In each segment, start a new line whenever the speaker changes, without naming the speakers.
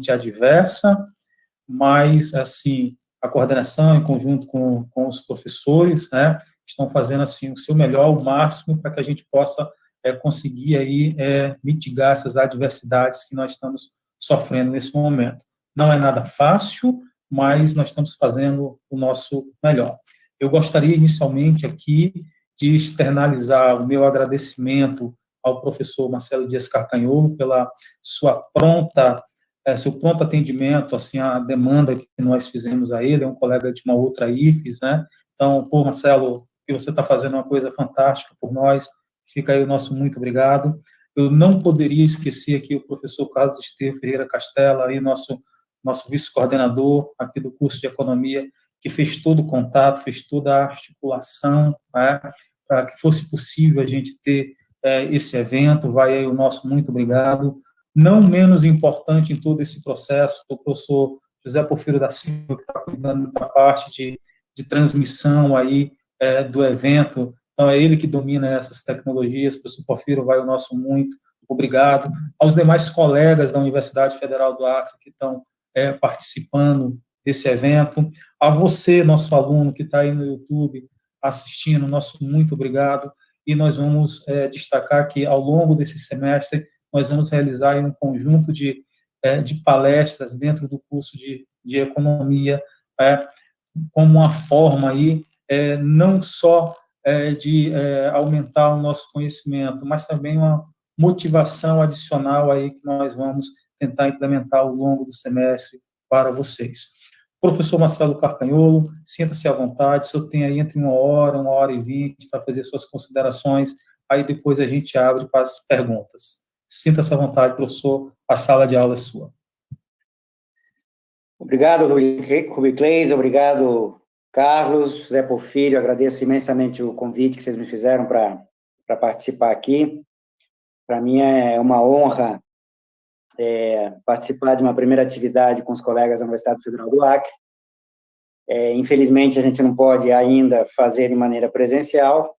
adversa, mas, assim, a coordenação, em conjunto com os professores, né, estão fazendo, assim, o seu melhor, o máximo, para que a gente possa conseguir aí mitigar essas adversidades que nós estamos sofrendo nesse momento. Não é nada fácil, mas nós estamos fazendo o nosso melhor. Eu gostaria, inicialmente, aqui, de externalizar o meu agradecimento ao professor Marcelo Dias Carcanholo pela sua seu pronto atendimento, assim, à demanda que nós fizemos a ele, é um colega de uma outra IFES, né? Então, pô, Marcelo, que você está fazendo uma coisa fantástica por nós, fica aí o nosso muito obrigado. Eu não poderia esquecer aqui o professor Carlos Estevam Ferreira Castella, aí nosso vice-coordenador aqui do curso de Economia, que fez todo o contato, fez toda a articulação, né, para que fosse possível a gente ter esse evento. Vai aí o nosso muito obrigado. Não menos importante em todo esse processo, o professor José Porfírio da Silva, que está cuidando da parte de transmissão aí do evento. Então, é ele que domina essas tecnologias. O professor Porfírio, vai o nosso muito obrigado. Aos demais colegas da Universidade Federal do Acre que estão participando desse evento. A você, nosso aluno, que está aí no YouTube assistindo, nosso muito obrigado. E nós vamos destacar que, ao longo desse semestre, nós vamos realizar um conjunto de palestras dentro do curso de Economia, como uma forma aí, não só de aumentar o nosso conhecimento, mas também uma motivação adicional aí que nós vamos tentar implementar ao longo do semestre para vocês. Professor Marcelo Carcanholo, sinta-se à vontade, o senhor tem aí entre 1 hora e 20 para fazer suas considerações, aí depois a gente abre para as perguntas. Sinta-se à vontade, professor, a sala de aula é sua.
Obrigado, Rubiclés, obrigado, Carlos, Zé Porfírio, agradeço imensamente o convite que vocês me fizeram para participar aqui. Para mim é uma honra participar de uma primeira atividade com os colegas da Universidade Federal do Acre. Infelizmente, a gente não pode ainda fazer de maneira presencial,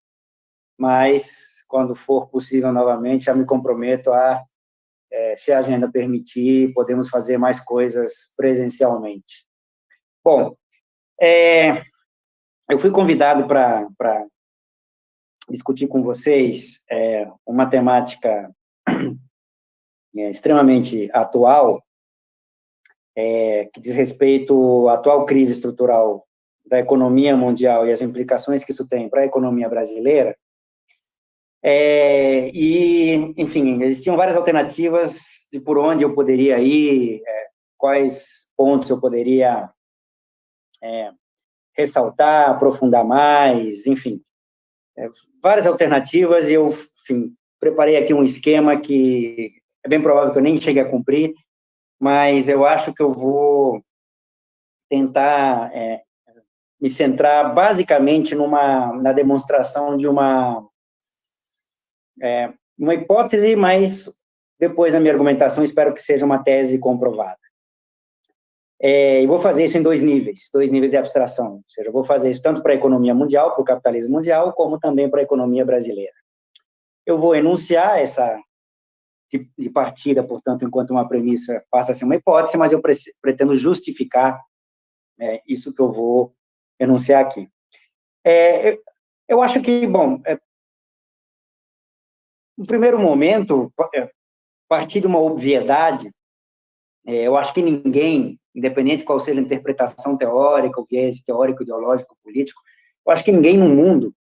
mas, quando for possível novamente, já me comprometo a, se a agenda permitir, podemos fazer mais coisas presencialmente. Bom, eu fui convidado para discutir com vocês uma temática extremamente atual, que diz respeito à atual crise estrutural da economia mundial e as implicações que isso tem para a economia brasileira. Enfim, existiam várias alternativas de por onde eu poderia ir, quais pontos eu poderia ressaltar, aprofundar mais, enfim, várias alternativas, e eu, enfim, preparei aqui um esquema que é bem provável que eu nem chegue a cumprir, mas eu acho que eu vou tentar me centrar basicamente na demonstração de uma hipótese, mas depois na minha argumentação espero que seja uma tese comprovada. E vou fazer isso em dois níveis de abstração, ou seja, eu vou fazer isso tanto para a economia mundial, para o capitalismo mundial, como também para a economia brasileira. Eu vou enunciar essa de partida, portanto, enquanto uma premissa passa a ser uma hipótese, mas eu pretendo justificar isso que eu vou enunciar aqui. Eu acho que, bom, no primeiro momento, partir de uma obviedade, eu acho que ninguém, independente qual seja a interpretação teórica, o viés teórico, ideológico, político, eu acho que ninguém no mundo,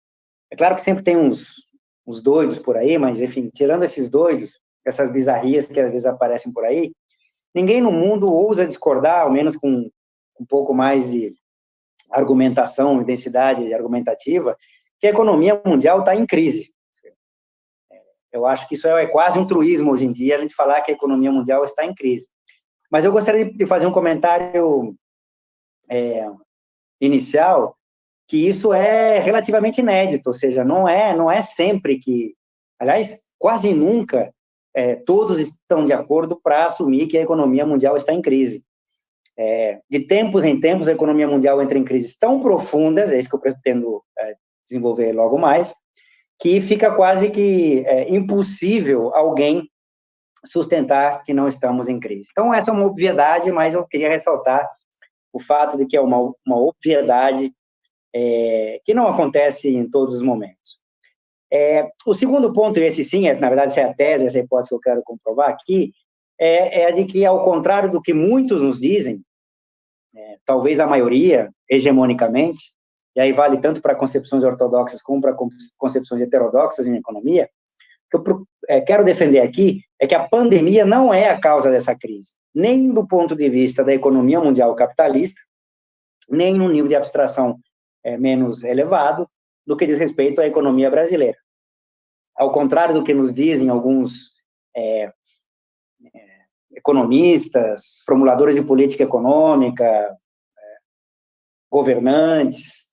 é claro que sempre tem uns doidos por aí, mas, enfim, tirando esses doidos, essas bizarrias que às vezes aparecem por aí, ninguém no mundo ousa discordar, ao menos com um pouco mais de argumentação, densidade argumentativa, que a economia mundial está em crise. Eu acho que isso é quase um truísmo hoje em dia, a gente falar que a economia mundial está em crise. Mas eu gostaria de fazer um comentário inicial, que isso é relativamente inédito, ou seja, não é sempre que, aliás, quase nunca, todos estão de acordo para assumir que a economia mundial está em crise. De tempos em tempos, a economia mundial entra em crises tão profundas, é isso que eu pretendo desenvolver logo mais, que fica quase que impossível alguém sustentar que não estamos em crise. Então, essa é uma obviedade, mas eu queria ressaltar o fato de que é uma obviedade que não acontece em todos os momentos. O segundo ponto, e esse sim, na verdade, essa é a tese, essa hipótese que eu quero comprovar aqui, é a de que, ao contrário do que muitos nos dizem, talvez a maioria, hegemonicamente, e aí vale tanto para concepções ortodoxas como para concepções heterodoxas em economia, o que eu quero defender aqui é que a pandemia não é a causa dessa crise, nem do ponto de vista da economia mundial capitalista, nem no nível de abstração menos elevado do que diz respeito à economia brasileira. Ao contrário do que nos dizem alguns economistas, formuladores de política econômica, governantes,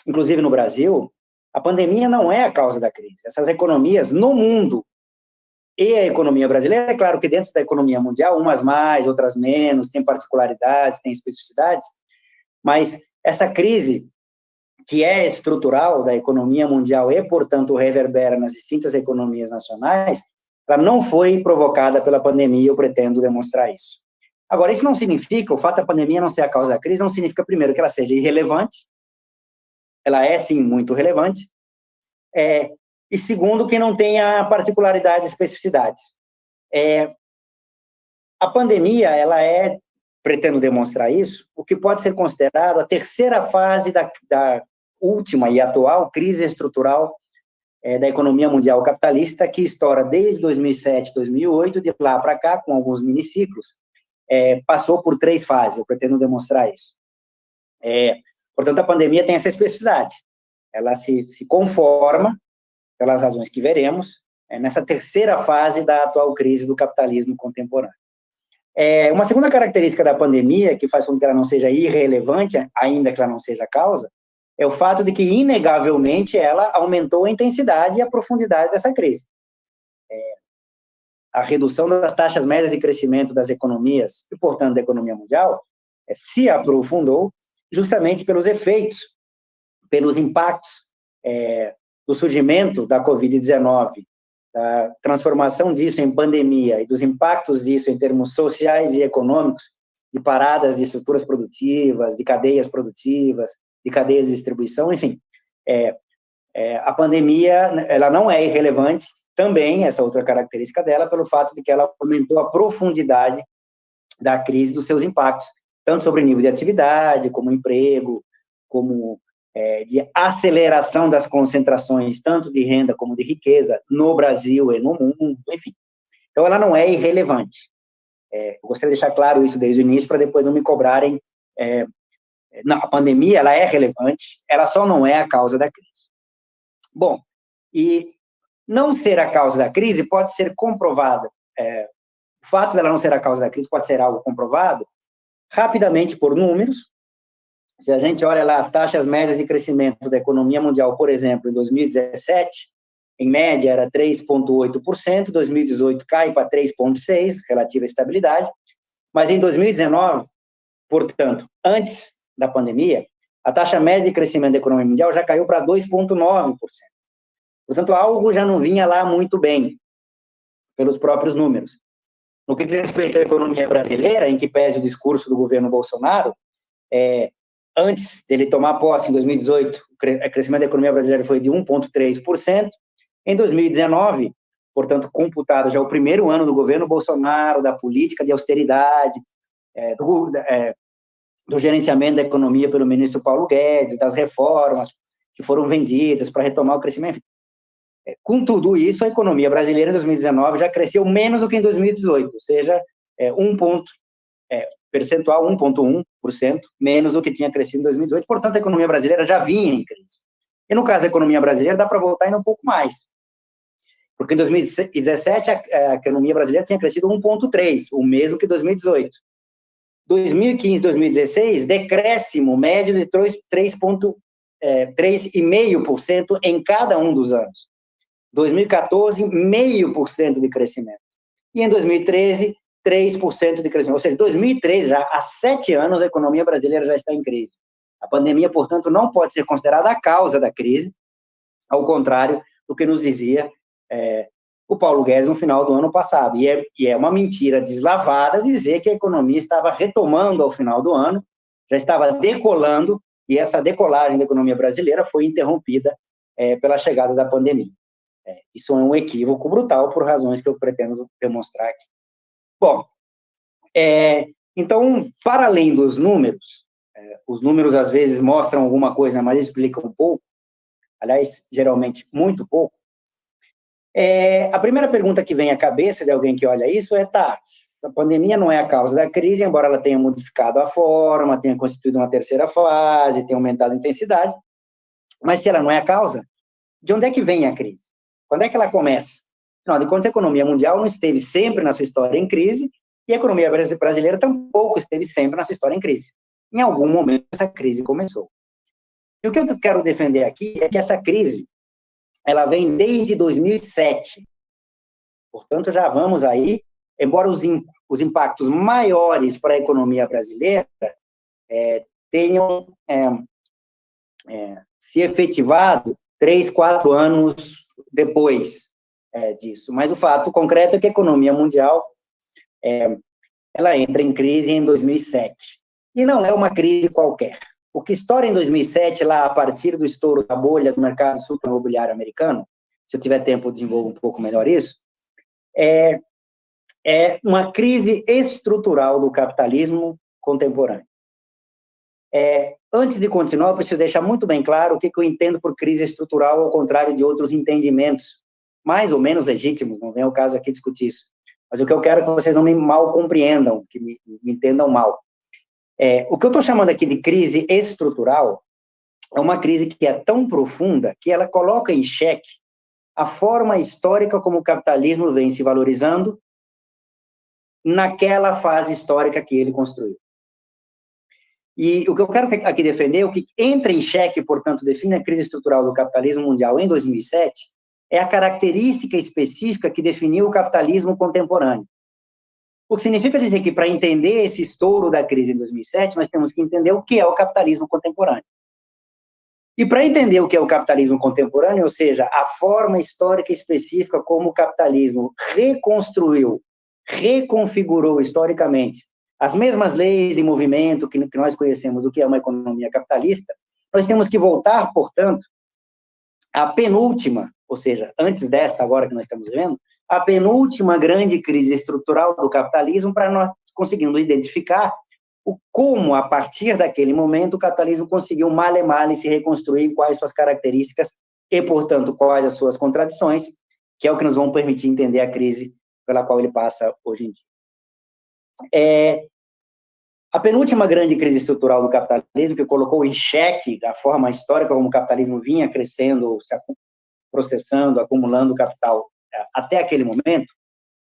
inclusive no Brasil, a pandemia não é a causa da crise. Essas economias no mundo e a economia brasileira, é claro que dentro da economia mundial, umas mais, outras menos, tem particularidades, tem especificidades, mas essa crise, que é estrutural da economia mundial e, portanto, reverbera nas distintas economias nacionais, ela não foi provocada pela pandemia, eu pretendo demonstrar isso. Agora, isso não significa, o fato da pandemia não ser a causa da crise, não significa, primeiro, que ela seja irrelevante, ela é, sim, muito relevante, e, segundo, que não tenha particularidades e especificidades. A pandemia, ela pretendo demonstrar isso, o que pode ser considerado a terceira fase da última e atual crise estrutural da economia mundial capitalista, que estoura desde 2007, 2008, de lá para cá, com alguns miniciclos, passou por 3 fases, eu pretendo demonstrar isso. Portanto, a pandemia tem essa especificidade, ela se conforma, pelas razões que veremos, nessa terceira fase da atual crise do capitalismo contemporâneo. Uma segunda característica da pandemia, que faz com que ela não seja irrelevante, ainda que ela não seja a causa, é o fato de que, inegavelmente, ela aumentou a intensidade e a profundidade dessa crise. A redução das taxas médias de crescimento das economias, e, portanto, da economia mundial, se aprofundou justamente pelos efeitos, pelos impactos do surgimento da Covid-19, da transformação disso em pandemia e dos impactos disso em termos sociais e econômicos, de paradas de estruturas produtivas, de cadeias produtivas, de cadeias de distribuição, enfim. A pandemia, ela não é irrelevante, também, essa outra característica dela, pelo fato de que ela aumentou a profundidade da crise, dos seus impactos, tanto sobre o nível de atividade, como emprego, como de aceleração das concentrações, tanto de renda como de riqueza, no Brasil e no mundo, enfim. Então, ela não é irrelevante. Eu gostaria de deixar claro isso desde o início, para depois não me cobrarem. Não, a pandemia, ela é relevante, ela só não é a causa da crise. Bom, e não ser a causa da crise pode ser comprovada. O fato dela não ser a causa da crise pode ser algo comprovado rapidamente por números. Se a gente olha lá as taxas médias de crescimento da economia mundial, por exemplo, em 2017, em média era 3,8%, 2018 cai para 3,6%, relativa estabilidade, mas em 2019, portanto, antes da pandemia, a taxa média de crescimento da economia mundial já caiu para 2,9%. Portanto, algo já não vinha lá muito bem, pelos próprios números. No que diz respeito à economia brasileira, em que pese o discurso do governo Bolsonaro, antes dele tomar posse, em 2018, o crescimento da economia brasileira foi de 1,3%. Em 2019, portanto, computado já o primeiro ano do governo Bolsonaro, da política de austeridade, do gerenciamento da economia pelo ministro Paulo Guedes, das reformas que foram vendidas para retomar o crescimento. Com tudo isso, a economia brasileira em 2019 já cresceu menos do que em 2018, ou seja, percentual 1,1% menos do que tinha crescido em 2018, portanto, a economia brasileira já vinha em crise. E no caso da economia brasileira, dá para voltar ainda um pouco mais, porque em 2017 a economia brasileira tinha crescido 1,3%, o mesmo que 2018. 2015, 2016, decréscimo médio de 3,5% em cada um dos anos. 2014, 0,5% de crescimento. E em 2013, 3% de crescimento. Ou seja, 2013, já há 7 anos, a economia brasileira já está em crise. A pandemia, portanto, não pode ser considerada a causa da crise, ao contrário do que nos dizia o Paulo Guedes no final do ano passado. E é uma mentira deslavada dizer que a economia estava retomando ao final do ano, já estava decolando, e essa decolagem da economia brasileira foi interrompida pela chegada da pandemia. Isso é um equívoco brutal por razões que eu pretendo demonstrar aqui. Bom, então, para além dos números, os números às vezes mostram alguma coisa, mas explicam um pouco, aliás, geralmente muito pouco. A primeira pergunta que vem à cabeça de alguém que olha isso tá, a pandemia não é a causa da crise, embora ela tenha modificado a forma, tenha constituído uma terceira fase, tenha aumentado a intensidade, mas se ela não é a causa, de onde é que vem a crise? Quando é que ela começa? Afinal de contas, a economia mundial não esteve sempre na sua história em crise, e a economia brasileira tampouco esteve sempre na sua história em crise. Em algum momento, essa crise começou. E o que eu quero defender aqui é que essa crise, ela vem desde 2007. Portanto, já vamos aí, embora os impactos maiores para a economia brasileira tenham se efetivado 3, 4 anos depois disso. Mas o fato concreto é que a economia mundial ela entra em crise em 2007. E não é uma crise qualquer. O que estoura em 2007, lá a partir do estouro da bolha do mercado superimobiliário americano, se eu tiver tempo eu desenvolvo um pouco melhor isso, é uma crise estrutural do capitalismo contemporâneo. Antes de continuar, eu preciso deixar muito bem claro o que eu entendo por crise estrutural, ao contrário de outros entendimentos, mais ou menos legítimos, não vem o caso aqui discutir isso. Mas o que eu quero é que vocês não me mal compreendam, que me entendam mal. O que eu estou chamando aqui de crise estrutural é uma crise que é tão profunda que ela coloca em xeque a forma histórica como o capitalismo vem se valorizando naquela fase histórica que ele construiu. E o que eu quero aqui defender, o que entra em xeque, portanto, define a crise estrutural do capitalismo mundial em 2007, é a característica específica que definiu o capitalismo contemporâneo. O que significa dizer que, para entender esse estouro da crise em 2007, nós temos que entender o que é o capitalismo contemporâneo. E para entender o que é o capitalismo contemporâneo, ou seja, a forma histórica específica como o capitalismo reconstruiu, reconfigurou historicamente as mesmas leis de movimento que nós conhecemos do que é uma economia capitalista, nós temos que voltar, portanto, à penúltima, ou seja, antes desta agora que nós estamos vivendo, a penúltima grande crise estrutural do capitalismo para nós conseguirmos identificar como, a partir daquele momento, o capitalismo conseguiu male se reconstruir, quais suas características e, portanto, quais as suas contradições, que é o que nos vão permitir entender a crise pela qual ele passa hoje em dia. A penúltima grande crise estrutural do capitalismo, que colocou em xeque a forma histórica como o capitalismo vinha crescendo, se processando, acumulando capital até aquele momento,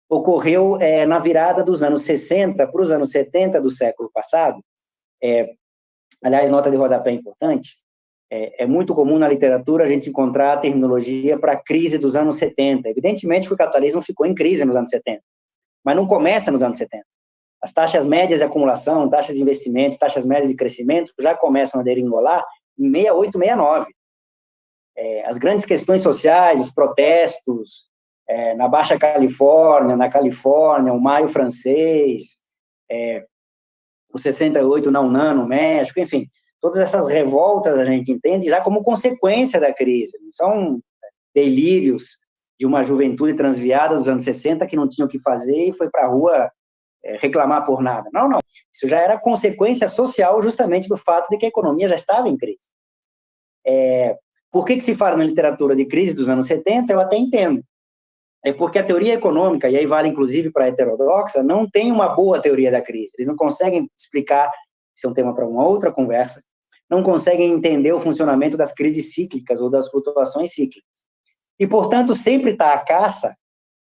ocorreu na virada dos anos 60 para os anos 70 do século passado. Aliás, nota de rodapé importante, é muito comum na literatura a gente encontrar a terminologia para a crise dos anos 70. Evidentemente que o capitalismo ficou em crise nos anos 70, mas não começa nos anos 70. As taxas médias de acumulação, taxas de investimento, taxas médias de crescimento já começam a degringolar em 68, 69. As grandes questões sociais, os protestos, na Baixa Califórnia, na Califórnia, o Maio francês, o 68 na UNAM, no México, enfim, todas essas revoltas a gente entende já como consequência da crise, não são delírios de uma juventude transviada dos anos 60 que não tinha o que fazer e foi para a rua reclamar por nada. Não, não. Isso já era consequência social justamente do fato de que a economia já estava em crise. Por que se fala na literatura de crise dos anos 70? Eu até entendo. Porque a teoria econômica, e aí vale inclusive para a heterodoxa, não tem uma boa teoria da crise. Eles não conseguem explicar, isso é um tema para uma outra conversa, não conseguem entender o funcionamento das crises cíclicas ou das flutuações cíclicas. E, portanto, sempre está à caça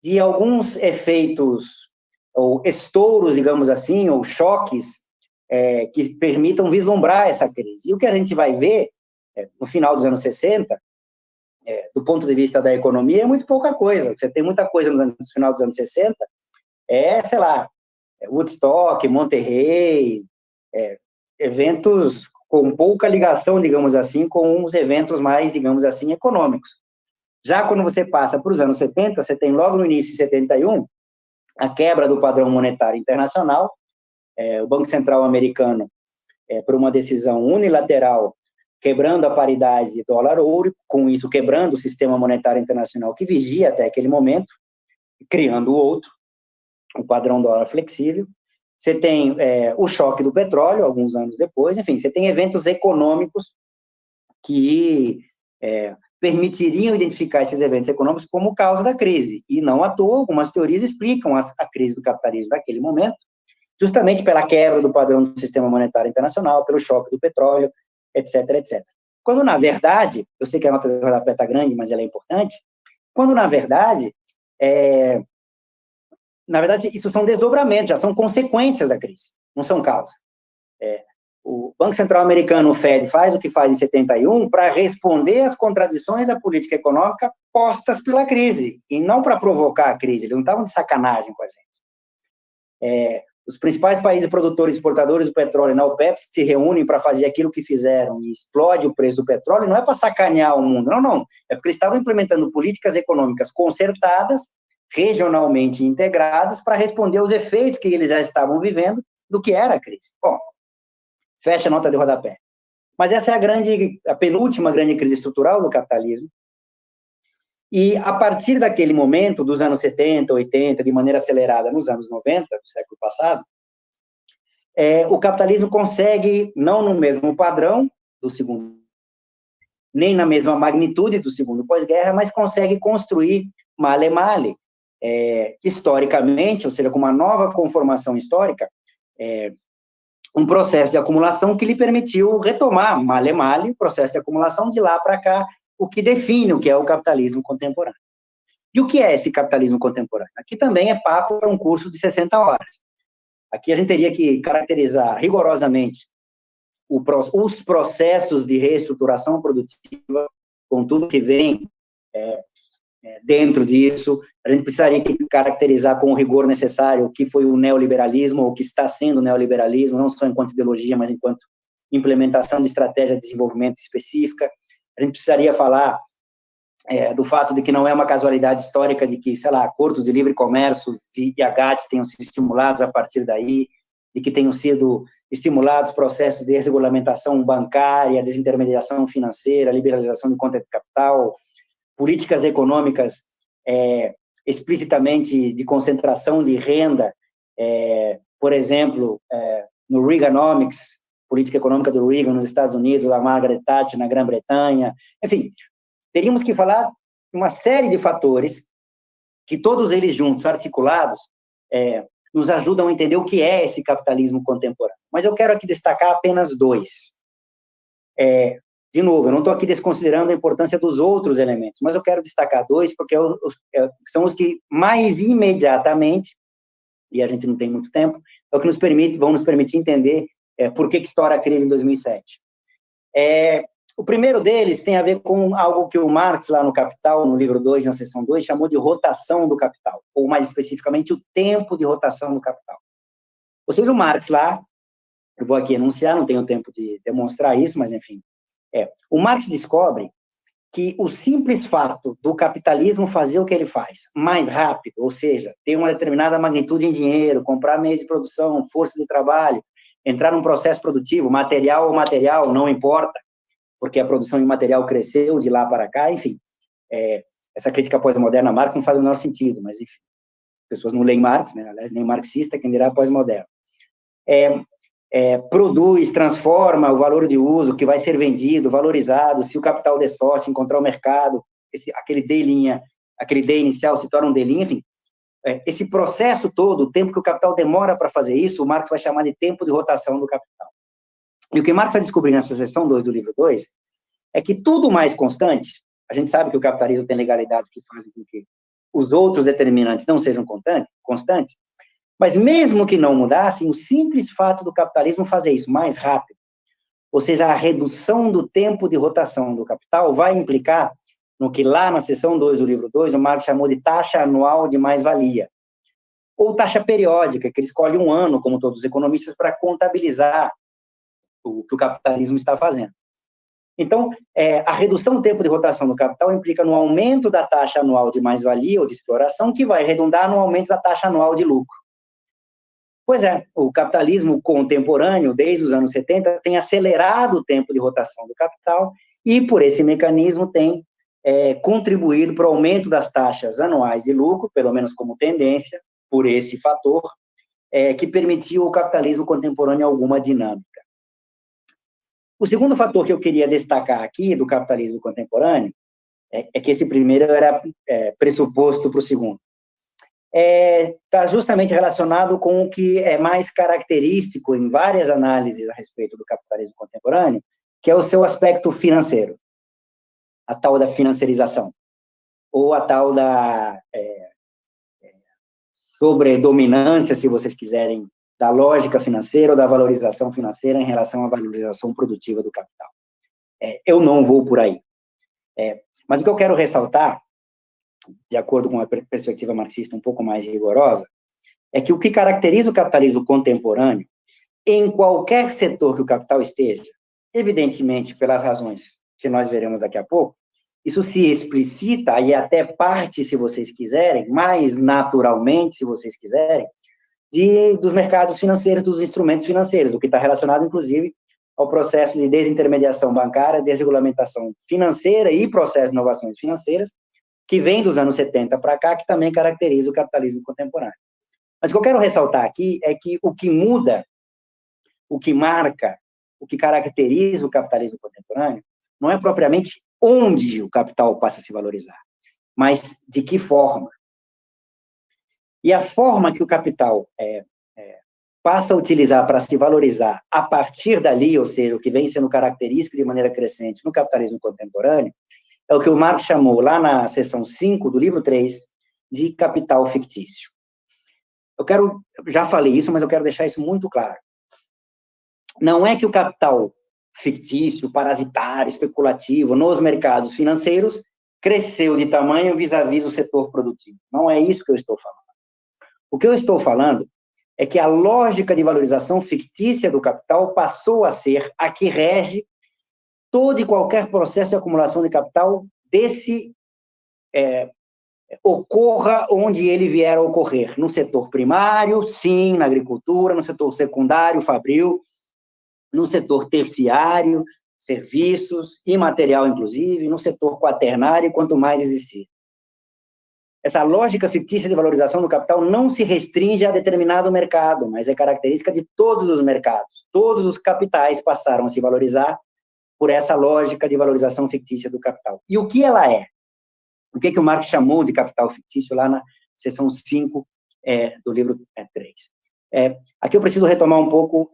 de alguns efeitos ou estouros, digamos assim, ou choques que permitam vislumbrar essa crise. E o que a gente vai ver no final dos anos 60, do ponto de vista da economia, é muito pouca coisa. Você tem muita coisa no final dos anos 60, sei lá, Woodstock, Monterrey, eventos com pouca ligação, digamos assim, com os eventos mais, digamos assim, econômicos. Já quando você passa para os anos 70, você tem logo no início de 71 a quebra do padrão monetário internacional, o Banco Central americano, por uma decisão unilateral, quebrando a paridade dólar-ouro, com isso quebrando o sistema monetário internacional que vigia até aquele momento, criando outro, o padrão dólar flexível. Você tem o choque do petróleo, alguns anos depois, enfim, você tem eventos econômicos que permitiriam identificar esses eventos econômicos como causa da crise, e não à toa, algumas teorias explicam a crise do capitalismo naquele momento, justamente pela quebra do padrão do sistema monetário internacional, pelo choque do petróleo, etc, etc. Quando, na verdade, eu sei que a nota de rodapé está grande, mas ela é importante, quando, na verdade, isso são desdobramentos, já são consequências da crise, não são causas. O Banco Central americano, o Fed, faz o que faz em 71 para responder às contradições da política econômica postas pela crise, e não para provocar a crise, eles não estavam de sacanagem com a gente. Os principais países produtores e exportadores do petróleo na OPEP se reúnem para fazer aquilo que fizeram e explode o preço do petróleo, não é para sacanear o mundo, não, é porque eles estavam implementando políticas econômicas concertadas, regionalmente integradas, para responder aos efeitos que eles já estavam vivendo do que era a crise. Bom, fecha a nota de rodapé. Mas essa é a penúltima grande crise estrutural do capitalismo, e a partir daquele momento, dos anos 70, 80, de maneira acelerada nos anos 90, do século passado, o capitalismo consegue, não no mesmo padrão do segundo, nem na mesma magnitude do segundo pós-guerra, mas consegue construir male male, historicamente, ou seja, com uma nova conformação histórica, um processo de acumulação que lhe permitiu retomar male male, o processo de acumulação de lá para cá, o que define o que é o capitalismo contemporâneo. E o que é esse capitalismo contemporâneo? Aqui também é papo para um curso de 60 horas. Aqui a gente teria que caracterizar rigorosamente os processos de reestruturação produtiva, com tudo que vem dentro disso. A gente precisaria caracterizar com o rigor necessário o que foi o neoliberalismo, ou o que está sendo o neoliberalismo, não só enquanto ideologia, mas enquanto implementação de estratégia de desenvolvimento específica. A gente precisaria falar do fato de que não é uma casualidade histórica de que, sei lá, acordos de livre comércio e a GATT tenham sido estimulados a partir daí, de que tenham sido estimulados processos de desregulamentação bancária, desintermediação financeira, liberalização de conta de capital, políticas econômicas explicitamente de concentração de renda, por exemplo, no Reaganomics, política econômica do Reagan nos Estados Unidos, da Margaret Thatcher na Grã-Bretanha, enfim, teríamos que falar de uma série de fatores que todos eles juntos, articulados, nos ajudam a entender o que é esse capitalismo contemporâneo. Mas eu quero aqui destacar apenas dois. De novo, eu não estou aqui desconsiderando a importância dos outros elementos, mas eu quero destacar dois, porque são os que mais imediatamente, e a gente não tem muito tempo, é o que vão nos permitir entender por que estoura a crise em 2007. O primeiro deles tem a ver com algo que o Marx, lá no Capital, no livro 2, na seção 2, chamou de rotação do capital, ou mais especificamente, o tempo de rotação do capital. Ou seja, o Marx lá, eu vou aqui enunciar, não tenho tempo de demonstrar isso, mas enfim, o Marx descobre que o simples fato do capitalismo fazer o que ele faz mais rápido, ou seja, ter uma determinada magnitude em dinheiro, comprar meios de produção, força de trabalho, entrar num processo produtivo, material ou material, não importa, porque a produção de material cresceu de lá para cá, enfim, essa crítica pós-moderna a Marx não faz o menor sentido, mas enfim, as pessoas não leem Marx, né? Aliás, nem marxista, quem dirá pós-moderno. Produz, transforma o valor de uso, que vai ser vendido, valorizado, se o capital der sorte, encontrar o mercado, aquele D inicial se torna um D', enfim, esse processo todo, o tempo que o capital demora para fazer isso, o Marx vai chamar de tempo de rotação do capital. E o que Marx vai descobrir nessa seção 2 do livro 2 é que tudo mais constante, a gente sabe que o capitalismo tem legalidades que fazem com que os outros determinantes não sejam constantes, mas mesmo que não mudassem, o simples fato do capitalismo fazer isso mais rápido, ou seja, a redução do tempo de rotação do capital, vai implicar no que lá na seção 2 do livro 2, o Marx chamou de taxa anual de mais-valia, ou taxa periódica, que ele escolhe um ano, como todos os economistas, para contabilizar o que o capitalismo está fazendo. Então, a redução do tempo de rotação do capital implica no aumento da taxa anual de mais-valia ou de exploração, que vai redundar no aumento da taxa anual de lucro. Pois é, o capitalismo contemporâneo, desde os anos 70, tem acelerado o tempo de rotação do capital e, por esse mecanismo, tem contribuído para o aumento das taxas anuais de lucro, pelo menos como tendência, por esse fator, que permitiu ao capitalismo contemporâneo alguma dinâmica. O segundo fator que eu queria destacar aqui do capitalismo contemporâneo é que esse primeiro era pressuposto para o segundo. Está justamente relacionado com o que é mais característico em várias análises a respeito do capitalismo contemporâneo, que é o seu aspecto financeiro, a tal da financiarização, ou a tal da sobredominância, se vocês quiserem, da lógica financeira ou da valorização financeira em relação à valorização produtiva do capital. Eu não vou por aí. Mas o que eu quero ressaltar, de acordo com uma perspectiva marxista um pouco mais rigorosa, é que o que caracteriza o capitalismo contemporâneo, em qualquer setor que o capital esteja, evidentemente pelas razões que nós veremos daqui a pouco, isso se explicita, e até parte, se vocês quiserem, mais naturalmente, se vocês quiserem, dos mercados financeiros, dos instrumentos financeiros, o que está relacionado, inclusive, ao processo de desintermediação bancária, desregulamentação financeira e processo de inovações financeiras, que vem dos anos 70 para cá, que também caracteriza o capitalismo contemporâneo. Mas o que eu quero ressaltar aqui é que o que muda, o que marca, o que caracteriza o capitalismo contemporâneo, não é propriamente onde o capital passa a se valorizar, mas de que forma. E a forma que o capital passa a utilizar para se valorizar a partir dali, ou seja, o que vem sendo característico de maneira crescente no capitalismo contemporâneo, é o que o Marx chamou, lá na seção 5 do livro 3, de capital fictício. Já falei isso, mas eu quero deixar isso muito claro. Não é que o capital fictício, parasitário, especulativo, nos mercados financeiros, cresceu de tamanho vis-à-vis o setor produtivo. Não é isso que eu estou falando. O que eu estou falando é que a lógica de valorização fictícia do capital passou a ser a que rege todo e qualquer processo de acumulação de capital ocorra onde ele vier a ocorrer. No setor primário, sim, na agricultura, no setor secundário, fabril, no setor terciário, serviços, imaterial, inclusive, no setor quaternário, quanto mais existir. Essa lógica fictícia de valorização do capital não se restringe a determinado mercado, mas é característica de todos os mercados. Todos os capitais passaram a se valorizar por essa lógica de valorização fictícia do capital. E o que ela é? O que o Marx chamou de capital fictício lá na seção 5 do livro 3? Aqui eu preciso retomar um pouco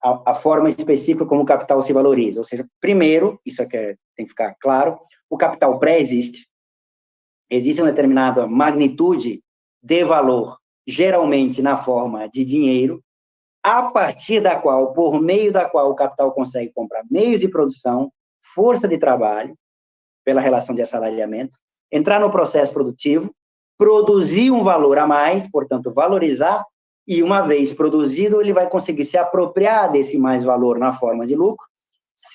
a forma específica como o capital se valoriza. Ou seja, primeiro, isso aqui tem que ficar claro, o capital pré-existe. Existe uma determinada magnitude de valor, geralmente na forma de dinheiro, a partir da qual, por meio da qual o capital consegue comprar meios de produção, força de trabalho, pela relação de assalariamento, entrar no processo produtivo, produzir um valor a mais, portanto, valorizar, e uma vez produzido, ele vai conseguir se apropriar desse mais valor na forma de lucro,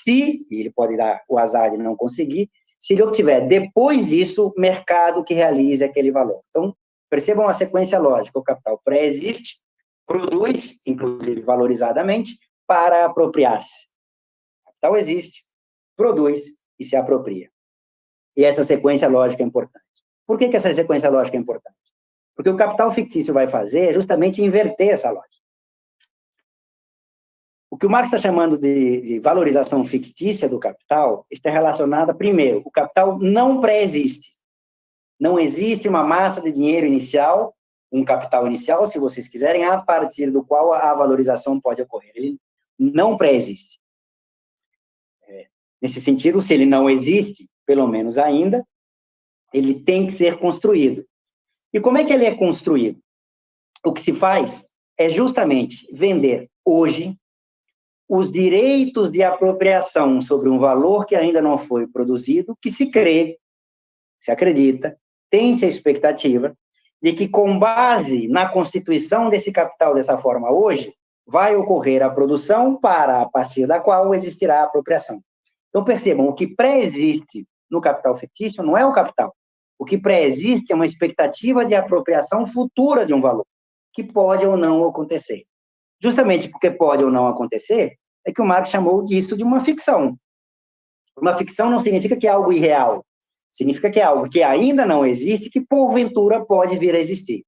e ele pode dar o azar de não conseguir, se ele obtiver, depois disso, mercado que realize aquele valor. Então, percebam a sequência lógica, o capital pré-existe, produz, inclusive valorizadamente, para apropriar-se. O capital existe, produz e se apropria. E essa sequência lógica é importante. Por que essa sequência lógica é importante? Porque o capital fictício vai fazer é justamente inverter essa lógica. O que o Marx está chamando de valorização fictícia do capital está relacionada, primeiro, o capital não pré-existe. Não existe uma massa de dinheiro inicial, um capital inicial, se vocês quiserem, a partir do qual a valorização pode ocorrer. Ele não pré-existe. Nesse sentido, se ele não existe, pelo menos ainda, ele tem que ser construído. E como é que ele é construído? O que se faz é justamente vender hoje os direitos de apropriação sobre um valor que ainda não foi produzido, que se crê, se acredita, tem-se a expectativa de que, com base na constituição desse capital dessa forma hoje, vai ocorrer a produção para, a partir da qual existirá a apropriação. Então, percebam, o que pré-existe no capital fictício não é o capital. O que pré-existe é uma expectativa de apropriação futura de um valor, que pode ou não acontecer. Justamente porque pode ou não acontecer, é que o Marx chamou disso de uma ficção. Uma ficção não significa que é algo irreal, significa que é algo que ainda não existe, que porventura pode vir a existir.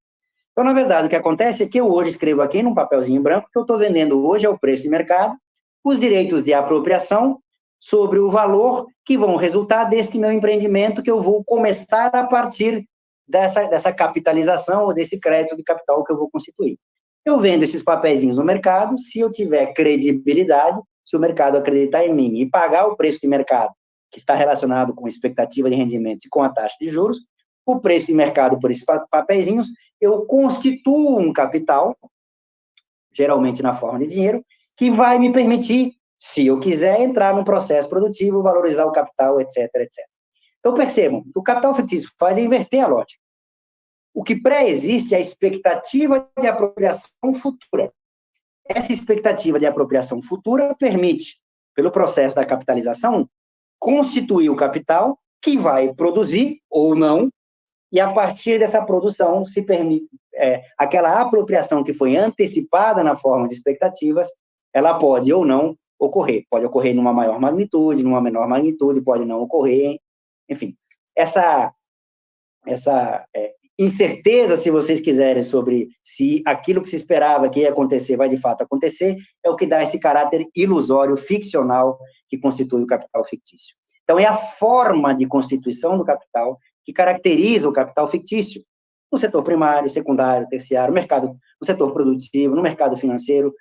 Então, na verdade, o que acontece é que eu hoje escrevo aqui num papelzinho branco que eu estou vendendo hoje ao preço de mercado os direitos de apropriação sobre o valor que vão resultar deste meu empreendimento que eu vou começar a partir dessa capitalização ou desse crédito de capital que eu vou constituir. Eu vendo esses papeizinhos no mercado, se eu tiver credibilidade, se o mercado acreditar em mim e pagar o preço de mercado, que está relacionado com a expectativa de rendimento e com a taxa de juros, o preço de mercado por esses papeizinhos, eu constituo um capital, geralmente na forma de dinheiro, que vai me permitir, se eu quiser, entrar num processo produtivo, valorizar o capital, etc, etc. Então, percebam, o que o capital fictício faz é inverter a lógica. O que pré-existe é a expectativa de apropriação futura. Essa expectativa de apropriação futura permite, pelo processo da capitalização, constituir o capital que vai produzir ou não, e a partir dessa produção se permite, aquela apropriação que foi antecipada na forma de expectativas, ela pode ou não ocorrer. Pode ocorrer numa maior magnitude, numa menor magnitude, pode não ocorrer, enfim. Essa incerteza, se vocês quiserem, sobre se aquilo que se esperava que ia acontecer vai de fato acontecer, é o que dá esse caráter ilusório, ficcional, que constitui o capital fictício. Então, é a forma de constituição do capital que caracteriza o capital fictício no setor primário, secundário, terciário, no setor produtivo, no mercado financeiro.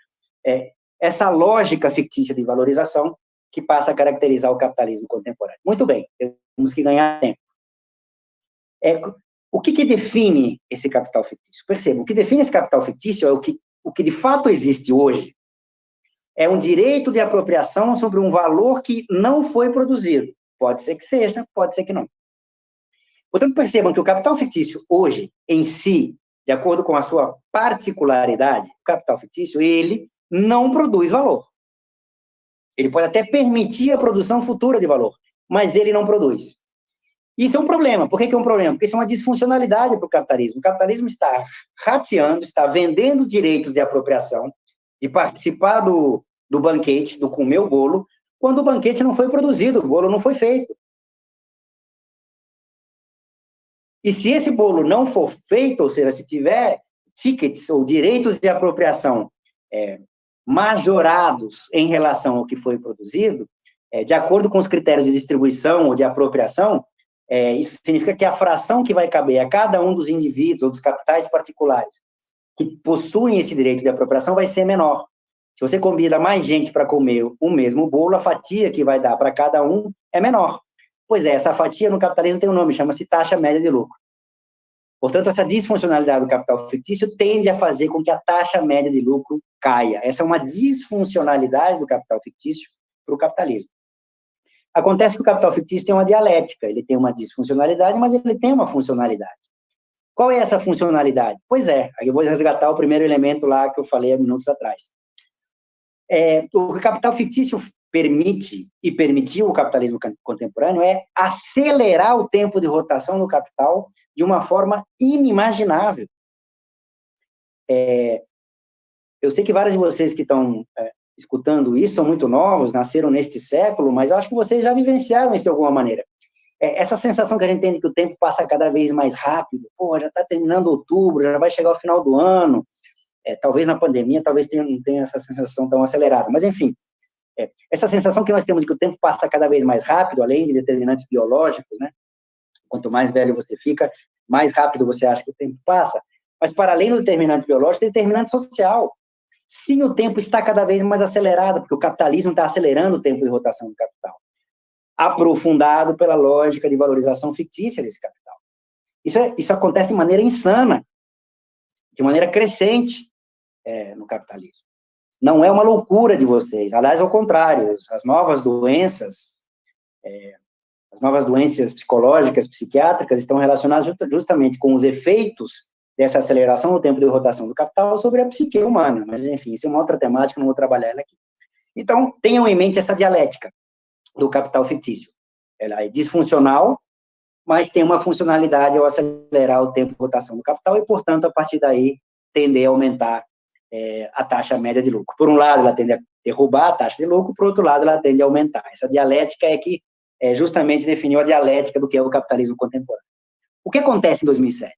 Essa lógica fictícia de valorização que passa a caracterizar o capitalismo contemporâneo. Muito bem, temos que ganhar tempo. O que define esse capital fictício? Percebam, o que define esse capital fictício é o que de fato existe hoje. É um direito de apropriação sobre um valor que não foi produzido. Pode ser que seja, pode ser que não. Portanto, percebam que o capital fictício hoje, em si, de acordo com a sua particularidade, o capital fictício, ele não produz valor. Ele pode até permitir a produção futura de valor, mas ele não produz. Isso é um problema. Por que é um problema? Porque isso é uma disfuncionalidade para o capitalismo. O capitalismo está rateando, está vendendo direitos de apropriação, de participar do banquete, do comer o bolo, quando o banquete não foi produzido, o bolo não foi feito. E se esse bolo não for feito, ou seja, se tiver tickets ou direitos de apropriação majorados em relação ao que foi produzido, de acordo com os critérios de distribuição ou de apropriação, isso significa que a fração que vai caber a cada um dos indivíduos ou dos capitais particulares que possuem esse direito de apropriação vai ser menor. Se você convida mais gente para comer o mesmo bolo, a fatia que vai dar para cada um é menor. Pois é, essa fatia no capitalismo tem um nome, chama-se taxa média de lucro. Portanto, essa disfuncionalidade do capital fictício tende a fazer com que a taxa média de lucro caia. Essa é uma disfuncionalidade do capital fictício para o capitalismo. Acontece que o capital fictício tem uma dialética, ele tem uma disfuncionalidade, mas ele tem uma funcionalidade. Qual é essa funcionalidade? Pois aí eu vou resgatar o primeiro elemento lá que eu falei há minutos atrás. O que o capital fictício permite, e permitiu o capitalismo contemporâneo, é acelerar o tempo de rotação do capital de uma forma inimaginável. Eu sei que vários de vocês que estão escutando isso são muito novos, nasceram neste século, mas eu acho que vocês já vivenciaram isso de alguma maneira. Essa sensação que a gente tem de que o tempo passa cada vez mais rápido, já está terminando outubro, já vai chegar ao final do ano, talvez na pandemia, talvez não tenha essa sensação tão acelerada, mas enfim, essa sensação que nós temos de que o tempo passa cada vez mais rápido, além de determinantes biológicos, né? Quanto mais velho você fica, mais rápido você acha que o tempo passa, mas para além do determinante biológico, tem determinante social. Sim, o tempo está cada vez mais acelerado, porque o capitalismo está acelerando o tempo de rotação do capital, aprofundado pela lógica de valorização fictícia desse capital. Isso acontece de maneira insana, de maneira crescente no capitalismo. Não é uma loucura de vocês, aliás, ao contrário, as novas doenças psicológicas, psiquiátricas, estão relacionadas justamente com os efeitos dessa aceleração do tempo de rotação do capital sobre a psique humana, mas, enfim, isso é uma outra temática, não vou trabalhar ela aqui. Então, tenham em mente essa dialética. do capital fictício. Ela é disfuncional, mas tem uma funcionalidade ao acelerar o tempo de rotação do capital e, portanto, a partir daí, tender a aumentar a taxa média de lucro. Por um lado, ela tende a derrubar a taxa de lucro, por outro lado, ela tende a aumentar. Essa dialética é que justamente definiu a dialética do que é o capitalismo contemporâneo. O que acontece em 2007?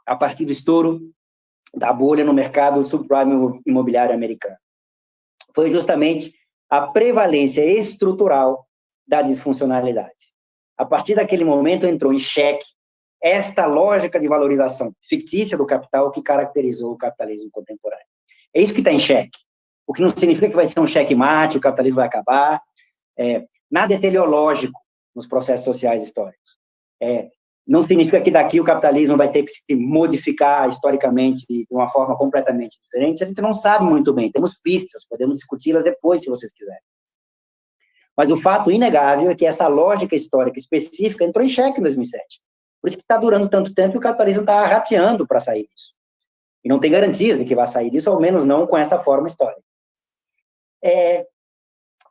A partir do estouro da bolha no mercado subprime imobiliário americano. Foi justamente a prevalência estrutural da disfuncionalidade. A partir daquele momento, entrou em xeque esta lógica de valorização fictícia do capital que caracterizou o capitalismo contemporâneo. É isso que está em xeque. O que não significa que vai ser um xeque-mate, o capitalismo vai acabar. Nada é teleológico nos processos sociais históricos. Não significa que daqui o capitalismo vai ter que se modificar historicamente de uma forma completamente diferente. A gente não sabe muito bem. Temos pistas, podemos discuti-las depois, se vocês quiserem. Mas o fato inegável é que essa lógica histórica específica entrou em xeque em 2007. Por isso que está durando tanto tempo e o capitalismo está rateando para sair disso. E não tem garantias de que vai sair disso, ao menos não com essa forma histórica.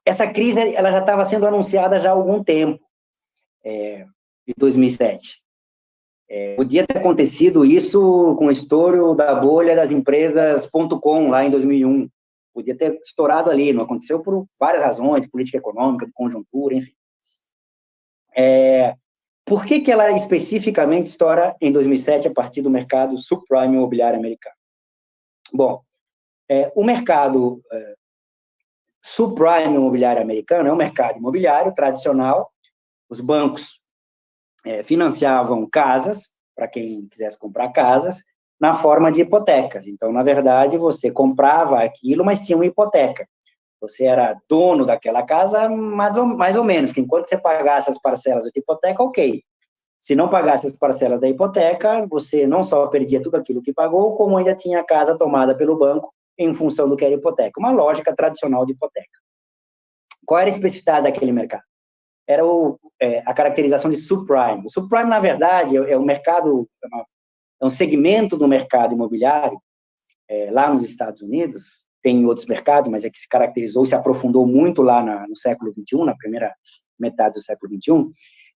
Essa crise ela já estava sendo anunciada já há algum tempo, de 2007. Podia ter acontecido isso com o estouro da bolha das empresas .com, lá em 2001. Podia ter estourado ali, não aconteceu por várias razões, política econômica, de conjuntura, enfim. Por que ela especificamente estoura em 2007 a partir do mercado subprime imobiliário americano? Bom, o mercado subprime imobiliário americano é um mercado imobiliário tradicional. Os bancos financiavam casas, para quem quisesse comprar casas, na forma de hipotecas. Então, na verdade, você comprava aquilo, mas tinha uma hipoteca. Você era dono daquela casa, mais ou menos, porque enquanto você pagasse as parcelas da hipoteca, ok. Se não pagasse as parcelas da hipoteca, você não só perdia tudo aquilo que pagou, como ainda tinha a casa tomada pelo banco em função do que era hipoteca. Uma lógica tradicional de hipoteca. Qual era a especificidade daquele mercado? Era a caracterização de subprime. O subprime, na verdade, é um mercado, é um segmento do mercado imobiliário, lá nos Estados Unidos, tem em outros mercados, mas é que se caracterizou, se aprofundou muito lá no século XXI, na primeira metade do século XXI,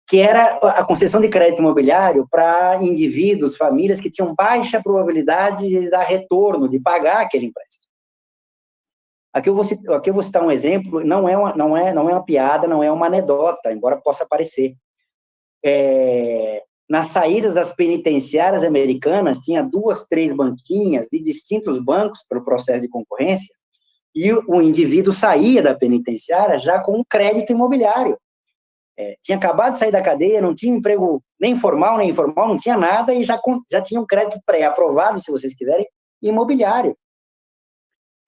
que era a concessão de crédito imobiliário para indivíduos, famílias que tinham baixa probabilidade de dar retorno, de pagar aquele empréstimo. Aqui eu vou citar um exemplo, não é uma piada, não é uma anedota, embora possa parecer. Nas saídas das penitenciárias americanas, tinha 2, 3 banquinhas de distintos bancos pelo processo de concorrência, e o indivíduo saía da penitenciária já com um crédito imobiliário. Tinha acabado de sair da cadeia, não tinha emprego nem formal, nem informal, não tinha nada, e já tinha um crédito pré-aprovado, se vocês quiserem, imobiliário.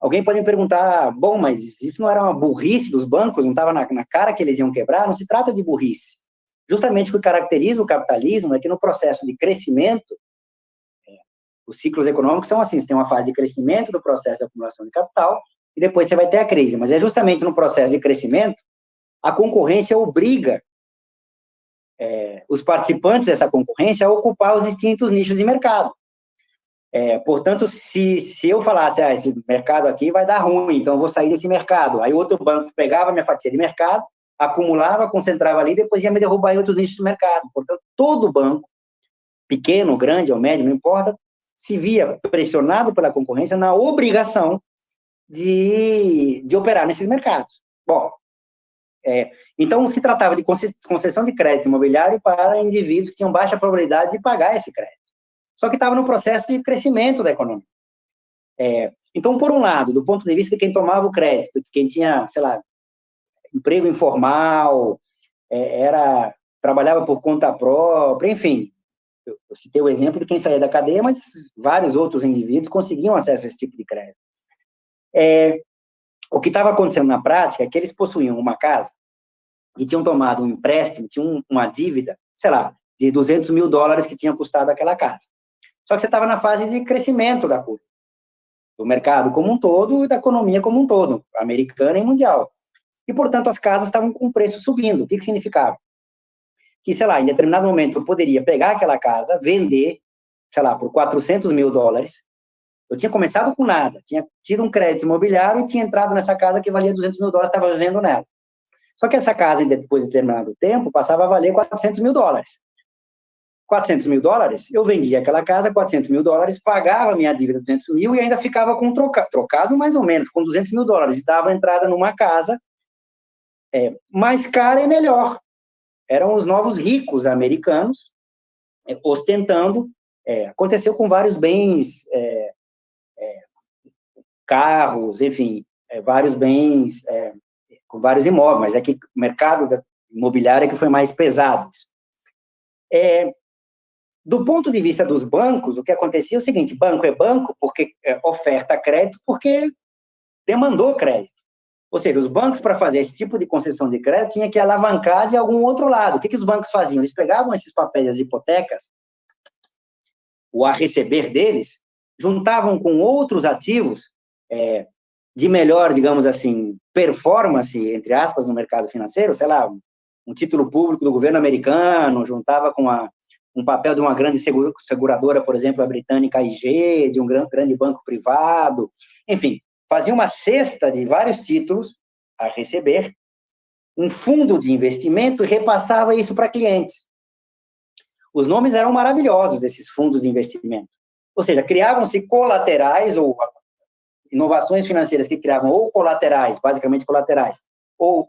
Alguém pode me perguntar, bom, mas isso não era uma burrice dos bancos? Não estava na cara que eles iam quebrar? Não se trata de burrice. Justamente o que caracteriza o capitalismo é que no processo de crescimento, os ciclos econômicos são assim, você tem uma fase de crescimento do processo de acumulação de capital, e depois você vai ter a crise. Mas é justamente no processo de crescimento, a concorrência obriga os participantes dessa concorrência a ocupar os distintos nichos de mercado. Portanto, se eu falasse, esse mercado aqui vai dar ruim, então eu vou sair desse mercado, aí outro banco pegava minha fatia de mercado, acumulava, concentrava ali, depois ia me derrubar em outros nichos do mercado. Portanto, todo banco, pequeno, grande ou médio, não importa, se via pressionado pela concorrência na obrigação de operar nesses mercados. Bom, então se tratava de concessão de crédito imobiliário para indivíduos que tinham baixa probabilidade de pagar esse crédito. Só que estava no processo de crescimento da economia. Então, por um lado, do ponto de vista de quem tomava o crédito, quem tinha, sei lá, emprego informal, trabalhava por conta própria, enfim, eu citei o exemplo de quem saía da cadeia, mas vários outros indivíduos conseguiam acesso a esse tipo de crédito. O que estava acontecendo na prática é que eles possuíam uma casa e tinham tomado um empréstimo, tinham uma dívida, sei lá, de $200 mil que tinha custado aquela casa. Só que você estava na fase de crescimento da curva, do mercado como um todo e da economia como um todo, americana e mundial. E, portanto, as casas estavam com o preço subindo. O que significava? Que, sei lá, em determinado momento eu poderia pegar aquela casa, vender, sei lá, por $400 mil, Eu tinha começado com nada, tinha tido um crédito imobiliário e tinha entrado nessa casa que valia $200 mil, estava vivendo nela. Só que essa casa, depois de determinado tempo, passava a valer $400 mil. $400 mil, eu vendia aquela casa, $400 mil, pagava minha dívida de 200 mil e ainda ficava com um trocado mais ou menos, com $200 mil, e dava entrada numa casa mais cara e melhor. Eram os novos ricos americanos ostentando. Aconteceu com vários bens, carros, enfim, vários bens, com vários imóveis, mas é que o mercado imobiliário é que foi mais pesado. Do ponto de vista dos bancos, o que acontecia é o seguinte: banco é banco porque oferta crédito, porque demandou crédito. Ou seja, os bancos, para fazer esse tipo de concessão de crédito, tinham que alavancar de algum outro lado. O que os bancos faziam? Eles pegavam esses papéis das hipotecas, o a receber deles, juntavam com outros ativos de melhor, digamos assim, performance, entre aspas, no mercado financeiro, sei lá, um título público do governo americano, juntava com um papel de uma grande seguradora, por exemplo, a britânica AIG, de um grande banco privado, enfim, fazia uma cesta de vários títulos a receber, um fundo de investimento e repassava isso para clientes. Os nomes eram maravilhosos desses fundos de investimento. Ou seja, criavam-se colaterais ou inovações financeiras que criavam ou colaterais, basicamente colaterais, ou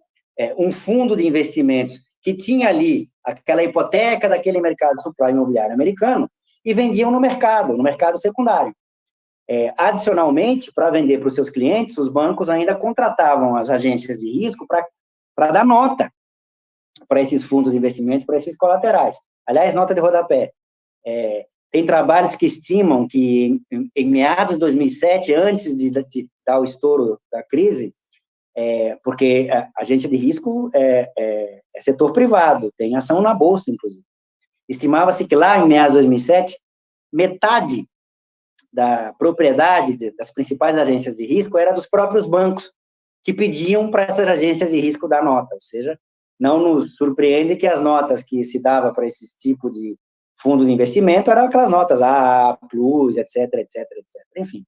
um fundo de investimentos que tinha ali aquela hipoteca daquele mercado subprime imobiliário americano e vendiam no mercado secundário. Adicionalmente, para vender para os seus clientes, os bancos ainda contratavam as agências de risco para dar nota para esses fundos de investimento, para esses colaterais. Aliás, nota de rodapé. Tem trabalhos que estimam que em meados de 2007, antes de dar o estouro da crise, porque a agência de risco é setor privado, tem ação na bolsa, inclusive. Estimava-se que lá em meados de 2007, metade da propriedade das principais agências de risco era dos próprios bancos, que pediam para essas agências de risco dar nota. Ou seja, não nos surpreende que as notas que se dava para esse tipo de fundo de investimento eram aquelas notas A, Plus, etc, etc, etc. Enfim,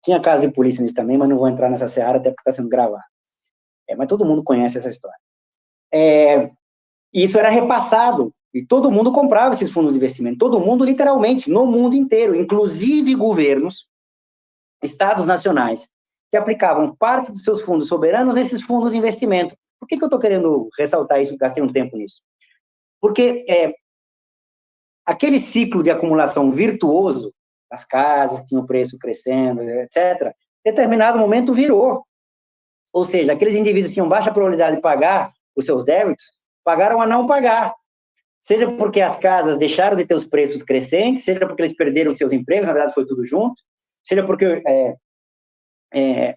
tinha caso de polícia nisso também, mas não vou entrar nessa seara, até porque está sendo gravado. Mas todo mundo conhece essa história. Isso era repassado, e todo mundo comprava esses fundos de investimento, todo mundo, literalmente, no mundo inteiro, inclusive governos, estados nacionais, que aplicavam parte dos seus fundos soberanos nesses fundos de investimento. Por que eu estou querendo ressaltar isso, gastei um tempo nisso? Porque aquele ciclo de acumulação virtuoso, as casas que tinham preço crescendo, etc., em determinado momento virou. Ou seja, aqueles indivíduos que tinham baixa probabilidade de pagar os seus débitos, pagaram a não pagar. Seja porque as casas deixaram de ter os preços crescentes, seja porque eles perderam seus empregos, na verdade foi tudo junto, seja porque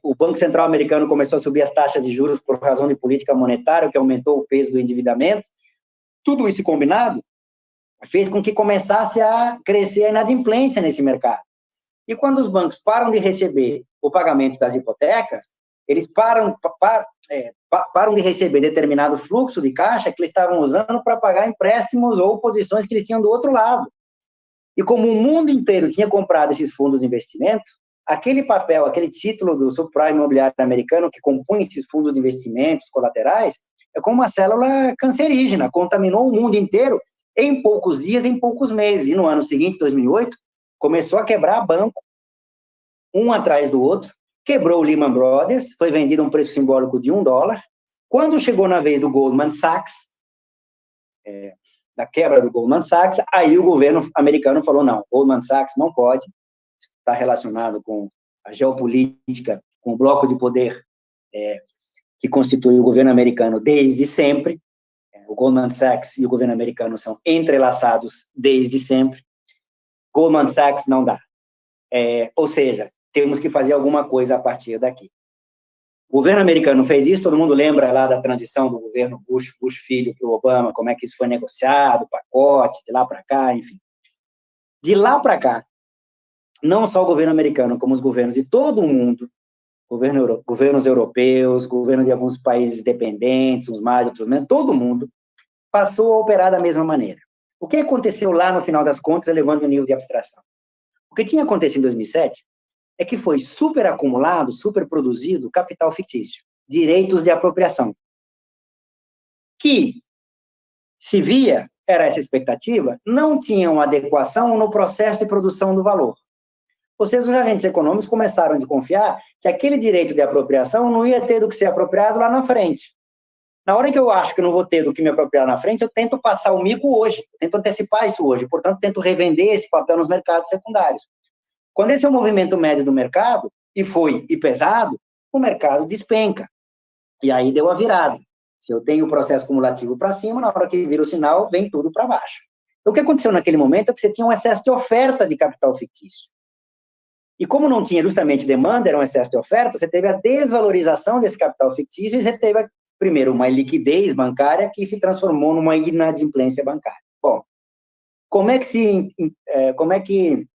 o Banco Central americano começou a subir as taxas de juros por razão de política monetária, o que aumentou o peso do endividamento. Tudo isso combinado fez com que começasse a crescer a inadimplência nesse mercado. E quando os bancos param de receber o pagamento das hipotecas, eles param de receber determinado fluxo de caixa que eles estavam usando para pagar empréstimos ou posições que eles tinham do outro lado. E como o mundo inteiro tinha comprado esses fundos de investimento, aquele papel, aquele título do subprime imobiliário americano que compunha esses fundos de investimentos colaterais, é como uma célula cancerígena, contaminou o mundo inteiro em poucos dias, em poucos meses. E no ano seguinte, 2008, começou a quebrar banco, um atrás do outro, quebrou o Lehman Brothers, foi vendido a um preço simbólico de $1. Quando chegou na vez do Goldman Sachs, da quebra do Goldman Sachs, aí o governo americano falou, não, Goldman Sachs não pode, está relacionado com a geopolítica, com o bloco de poder que constitui o governo americano desde sempre. O Goldman Sachs e o governo americano são entrelaçados desde sempre. Goldman Sachs não dá. Ou seja, temos que fazer alguma coisa a partir daqui. O governo americano fez isso, todo mundo lembra lá da transição do governo Bush filho para o Obama, como é que isso foi negociado, pacote, de lá para cá, enfim. De lá para cá, não só o governo americano, como os governos de todo o mundo, governos europeus, governos de alguns países dependentes, uns mais, outros menos, todo mundo passou a operar da mesma maneira. O que aconteceu lá, no final das contas, elevando o nível de abstração? O que tinha acontecido em 2007 é que foi superacumulado, superproduzido capital fictício, direitos de apropriação, que se via, era essa expectativa, não tinham adequação no processo de produção do valor. Ou seja, os agentes econômicos começaram a desconfiar que aquele direito de apropriação não ia ter do que ser apropriado lá na frente. Na hora que eu acho que não vou ter do que me apropriar na frente, eu tento passar o mico hoje, eu tento antecipar isso hoje, portanto, tento revender esse papel nos mercados secundários. Quando esse é o movimento médio do mercado, e pesado, o mercado despenca. E aí deu a virada. Se eu tenho o processo cumulativo para cima, na hora que vira o sinal, vem tudo para baixo. Então, o que aconteceu naquele momento é que você tinha um excesso de oferta de capital fictício. E como não tinha justamente demanda, era um excesso de oferta, você teve a desvalorização desse capital fictício e você teve, primeiro, uma liquidez bancária que se transformou numa inadimplência bancária. Bom, como é que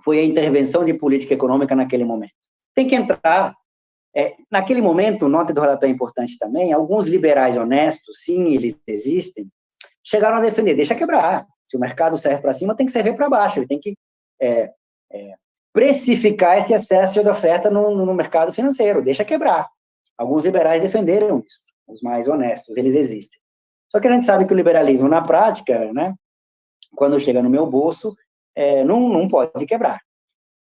foi a intervenção de política econômica naquele momento? Tem que entrar... naquele momento, nota do relatório importante também, alguns liberais honestos, sim, eles existem, chegaram a defender, deixa quebrar. Se o mercado serve para cima, tem que servir para baixo, ele tem que precificar esse excesso de oferta no mercado financeiro, deixa quebrar. Alguns liberais defenderam isso, os mais honestos, eles existem. Só que a gente sabe que o liberalismo, na prática, né, quando chega no meu bolso, não pode quebrar.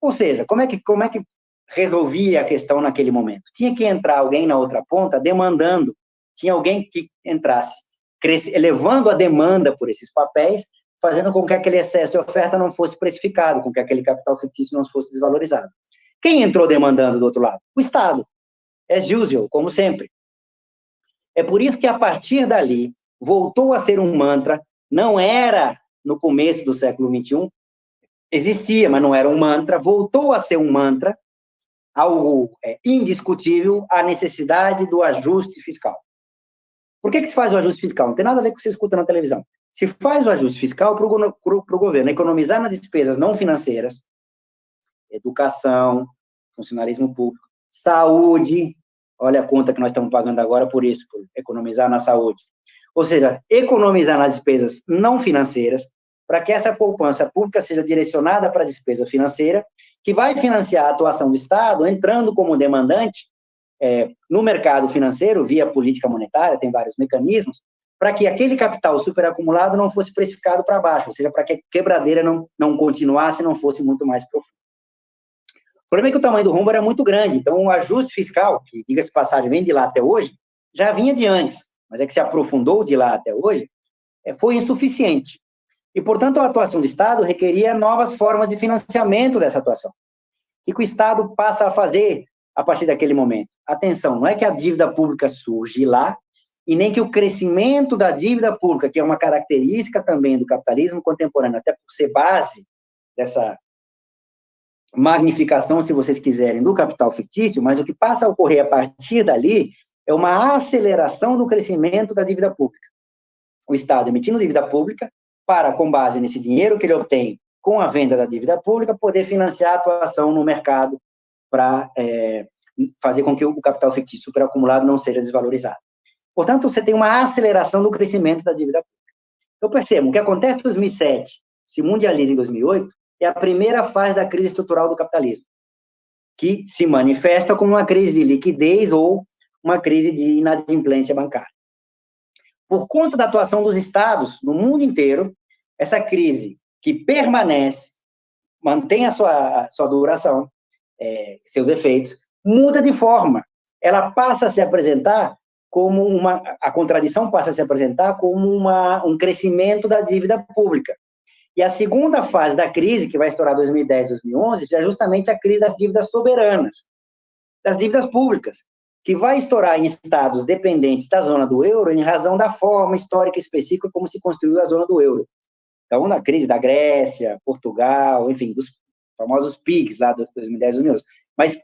Ou seja, como é que resolvia a questão naquele momento? Tinha que entrar alguém na outra ponta demandando, tinha alguém que entrasse, elevando a demanda por esses papéis, fazendo com que aquele excesso de oferta não fosse precificado, com que aquele capital fictício não fosse desvalorizado. Quem entrou demandando do outro lado? O Estado. As usual, como sempre. É por isso que, a partir dali, voltou a ser um mantra, não era no começo do século XXI, existia, mas não era um mantra, voltou a ser um mantra, algo indiscutível, a necessidade do ajuste fiscal. Por que se faz o ajuste fiscal? Não tem nada a ver com o que você escuta na televisão. Se faz o ajuste fiscal para o governo economizar nas despesas não financeiras, educação, funcionalismo público, saúde, olha a conta que nós estamos pagando agora por isso, por economizar na saúde. Ou seja, economizar nas despesas não financeiras, para que essa poupança pública seja direcionada para a despesa financeira, que vai financiar a atuação do Estado, entrando como demandante no mercado financeiro, via política monetária, tem vários mecanismos, para que aquele capital superacumulado não fosse precificado para baixo, ou seja, para que a quebradeira não continuasse e não fosse muito mais profundo. O problema é que o tamanho do rombo era muito grande, então o ajuste fiscal, que, diga-se de passagem, vem de lá até hoje, já vinha de antes, mas é que se aprofundou de lá até hoje, foi insuficiente. E, portanto, a atuação do Estado requeria novas formas de financiamento dessa atuação. E que o Estado passa a fazer a partir daquele momento? Atenção, não é que a dívida pública surge lá, e nem que o crescimento da dívida pública, que é uma característica também do capitalismo contemporâneo, até por ser base dessa magnificação, se vocês quiserem, do capital fictício, mas o que passa a ocorrer a partir dali é uma aceleração do crescimento da dívida pública. O Estado emitindo dívida pública para, com base nesse dinheiro que ele obtém com a venda da dívida pública, poder financiar a atuação no mercado para fazer com que o capital fictício superacumulado não seja desvalorizado. Portanto, você tem uma aceleração do crescimento da dívida pública. Então, percebam, o que acontece em 2007, se mundializa em 2008, é a primeira fase da crise estrutural do capitalismo, que se manifesta como uma crise de liquidez ou uma crise de inadimplência bancária. Por conta da atuação dos Estados no mundo inteiro, essa crise que permanece, mantém a sua duração, seus efeitos, muda de forma. Ela passa a se apresentar como a contradição passa a se apresentar como um crescimento da dívida pública. E a segunda fase da crise, que vai estourar 2010, 2011, é justamente a crise das dívidas soberanas, das dívidas públicas, que vai estourar em estados dependentes da zona do euro em razão da forma histórica específica como se construiu a zona do euro. Então, na crise da Grécia, Portugal, enfim, dos famosos PIGs lá de 2010, 2011. Mas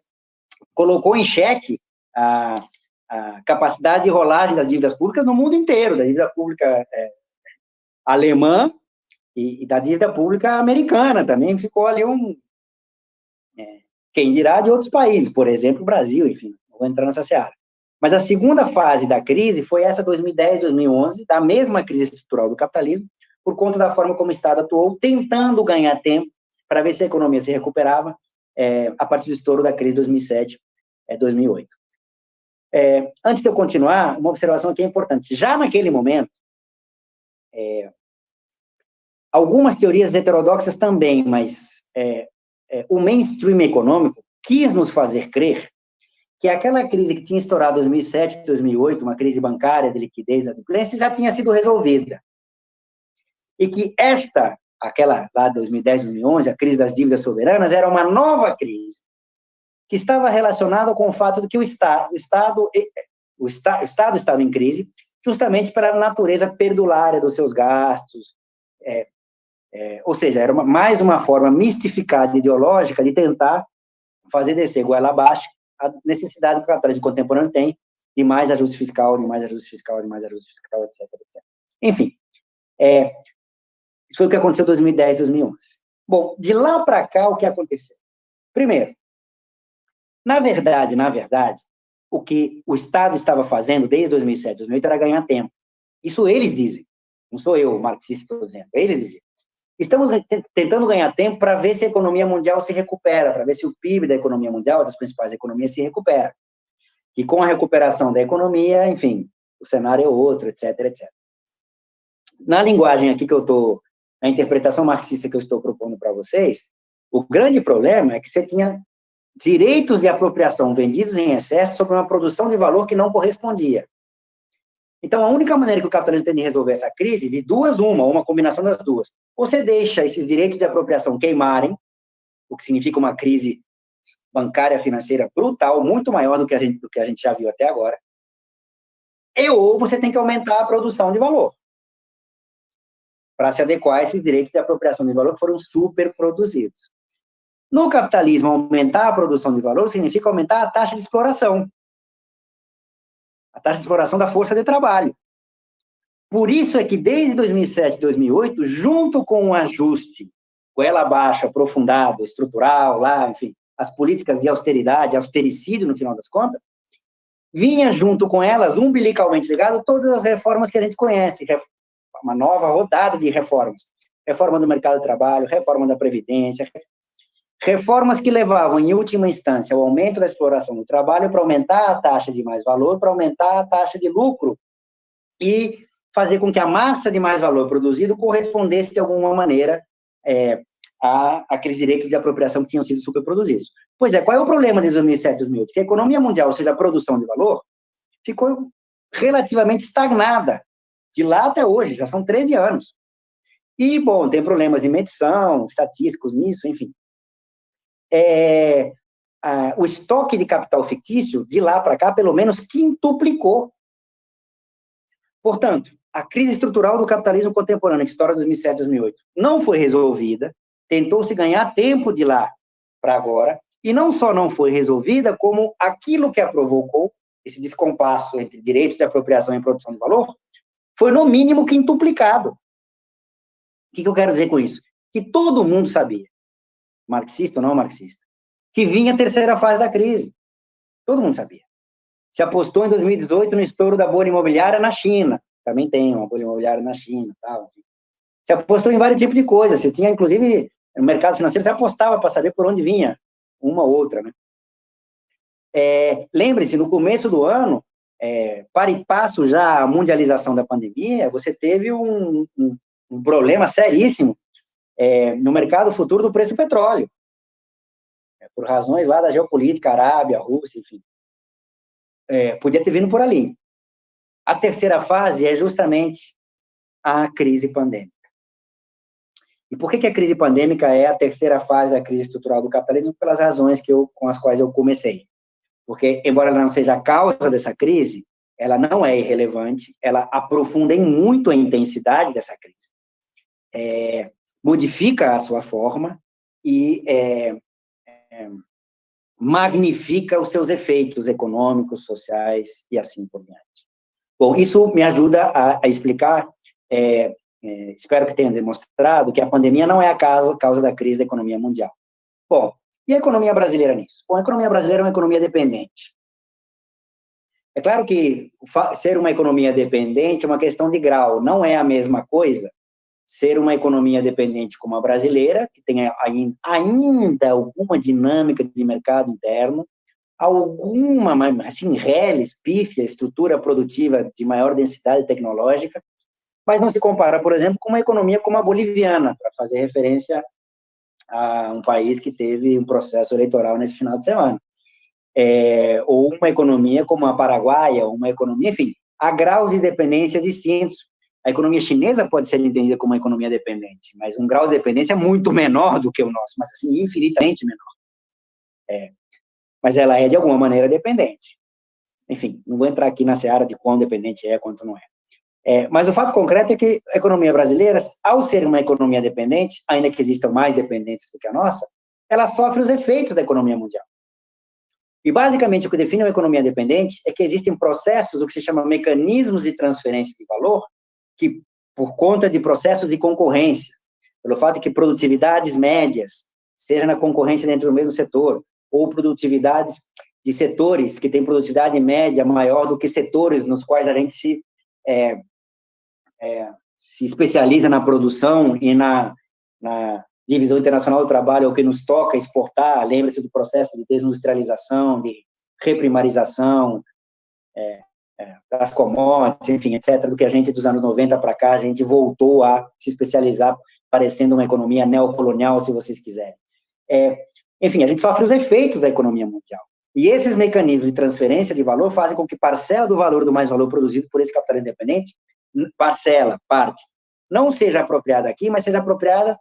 colocou em xeque a capacidade de rolagem das dívidas públicas no mundo inteiro, da dívida pública alemã e da dívida pública americana, também ficou ali quem dirá de outros países, por exemplo, o Brasil, enfim, não vou entrar nessa seara. Mas a segunda fase da crise foi essa 2010, 2011, da mesma crise estrutural do capitalismo, por conta da forma como o Estado atuou, tentando ganhar tempo para ver se a economia se recuperava, a partir do estouro da crise de 2007, 2008. Antes de eu continuar, uma observação aqui é importante. Já naquele momento, algumas teorias heterodoxas também, mas o mainstream econômico quis nos fazer crer que aquela crise que tinha estourado em 2007, 2008, uma crise bancária de liquidez da adimplência, já tinha sido resolvida. E que aquela lá de 2010, 2011, a crise das dívidas soberanas, era uma nova crise, que estava relacionada com o fato de que o Estado estava em crise, justamente pela natureza perdulária dos seus gastos, ou seja, era mais uma forma mistificada ideológica de tentar fazer descer goela abaixo a necessidade que o capitalismo contemporâneo tem de mais ajuste fiscal, de mais ajuste fiscal, de mais ajuste fiscal, etc, etc. Enfim, isso foi o que aconteceu em 2010, 2011. Bom, de lá para cá, o que aconteceu? Primeiro, na verdade, o que o Estado estava fazendo desde 2007, 2008 era ganhar tempo. Isso eles dizem, não sou eu, o marxista, estou dizendo, eles dizem. Estamos tentando ganhar tempo para ver se a economia mundial se recupera, para ver se o PIB da economia mundial, das principais economias, se recupera. E com a recuperação da economia, enfim, o cenário é outro, etc, etc. Na linguagem aqui que eu estou, na interpretação marxista que eu estou propondo para vocês, o grande problema é que você tinha direitos de apropriação vendidos em excesso sobre uma produção de valor que não correspondia. Então, a única maneira que o capitalismo tem de resolver essa crise, de duas, uma combinação das duas. Você deixa esses direitos de apropriação queimarem, o que significa uma crise bancária financeira brutal, muito maior do que a gente já viu até agora, ou você tem que aumentar a produção de valor, para se adequar a esses direitos de apropriação de valor que foram superproduzidos. No capitalismo, aumentar a produção de valor significa aumentar a taxa de exploração. A taxa de exploração da força de trabalho. Por isso é que desde 2007, 2008, junto com um ajuste, goela abaixo, aprofundado, estrutural, lá, enfim, as políticas de austeridade, austericídio no final das contas, vinha junto com elas, umbilicalmente ligado, todas as reformas que a gente conhece, uma nova rodada de reformas. Reforma do mercado de trabalho, reforma da Previdência, reformas que levavam, em última instância, ao aumento da exploração do trabalho para aumentar a taxa de mais valor, para aumentar a taxa de lucro e fazer com que a massa de mais valor produzido correspondesse, de alguma maneira, àqueles direitos de apropriação que tinham sido superproduzidos. Pois é, qual é o problema de 2007 e 2008? Que a economia mundial, ou seja, a produção de valor, ficou relativamente estagnada, de lá até hoje, já são 13 anos. E, bom, tem problemas de medição, estatísticos nisso, enfim. O estoque de capital fictício, de lá para cá, pelo menos quintuplicou. Portanto, a crise estrutural do capitalismo contemporâneo, que estoura em 2007, 2008, não foi resolvida, tentou-se ganhar tempo de lá para agora, e não só não foi resolvida, como aquilo que a provocou, esse descompasso entre direitos de apropriação e produção de valor, foi no mínimo quintuplicado. O que eu quero dizer com isso? Que todo mundo sabia, marxista ou não marxista, que vinha a terceira fase da crise. Todo mundo sabia. Se apostou em 2018 no estouro da bolha imobiliária na China. Também tem uma bolha imobiliária na China. Tal, enfim. Se apostou em vários tipos de coisas. Você tinha, inclusive, no mercado financeiro, você apostava para saber por onde vinha uma ou outra. Né? Lembre-se, no começo do ano, para e passo já a mundialização da pandemia, você teve um problema seríssimo no mercado futuro do preço do petróleo. Por razões lá da geopolítica, Arábia, Rússia, enfim. Podia ter vindo por ali. A terceira fase é justamente a crise pandêmica. E por que a crise pandêmica é a terceira fase da crise estrutural do capitalismo? Pelas razões com as quais eu comecei. Porque, embora ela não seja a causa dessa crise, ela não é irrelevante, ela aprofunda em muito a intensidade dessa crise. Modifica a sua forma e magnifica os seus efeitos econômicos, sociais e assim por diante. Bom, isso me ajuda a explicar, espero que tenha demonstrado, que a pandemia não é a causa da crise da economia mundial. Bom, e a economia brasileira nisso? Bom, a economia brasileira é uma economia dependente. É claro que ser uma economia dependente é uma questão de grau, não é a mesma coisa ser uma economia dependente como a brasileira, que tem ainda alguma dinâmica de mercado interno, alguma, assim, reles, pífia, estrutura produtiva de maior densidade tecnológica, mas não se compara, por exemplo, com uma economia como a boliviana, para fazer referência a um país que teve um processo eleitoral nesse final de semana. Ou uma economia como a paraguaia, uma economia, enfim, há graus de dependência distintos. A economia chinesa pode ser entendida como uma economia dependente, mas um grau de dependência muito menor do que o nosso, mas assim, infinitamente menor. Mas ela é, de alguma maneira, dependente. Enfim, não vou entrar aqui na seara de quão dependente é, quanto não é. Mas o fato concreto é que a economia brasileira, ao ser uma economia dependente, ainda que existam mais dependentes do que a nossa, ela sofre os efeitos da economia mundial. E, basicamente, o que define uma economia dependente é que existem processos, o que se chama mecanismos de transferência de valor, que, por conta de processos de concorrência, pelo fato de que produtividades médias, seja na concorrência dentro do mesmo setor, ou produtividades de setores que têm produtividade média maior do que setores nos quais a gente se especializa na produção e na divisão internacional do trabalho, o que nos toca exportar, lembre-se do processo de desindustrialização, de reprimarização, das commodities, enfim, etc., do que a gente, dos anos 90 para cá, a gente voltou a se especializar, parecendo uma economia neocolonial, se vocês quiserem. Enfim, a gente sofre os efeitos da economia mundial. E esses mecanismos de transferência de valor fazem com que parcela do valor do mais-valor produzido por esse capitalismo independente, parte, não seja apropriada aqui, mas seja apropriada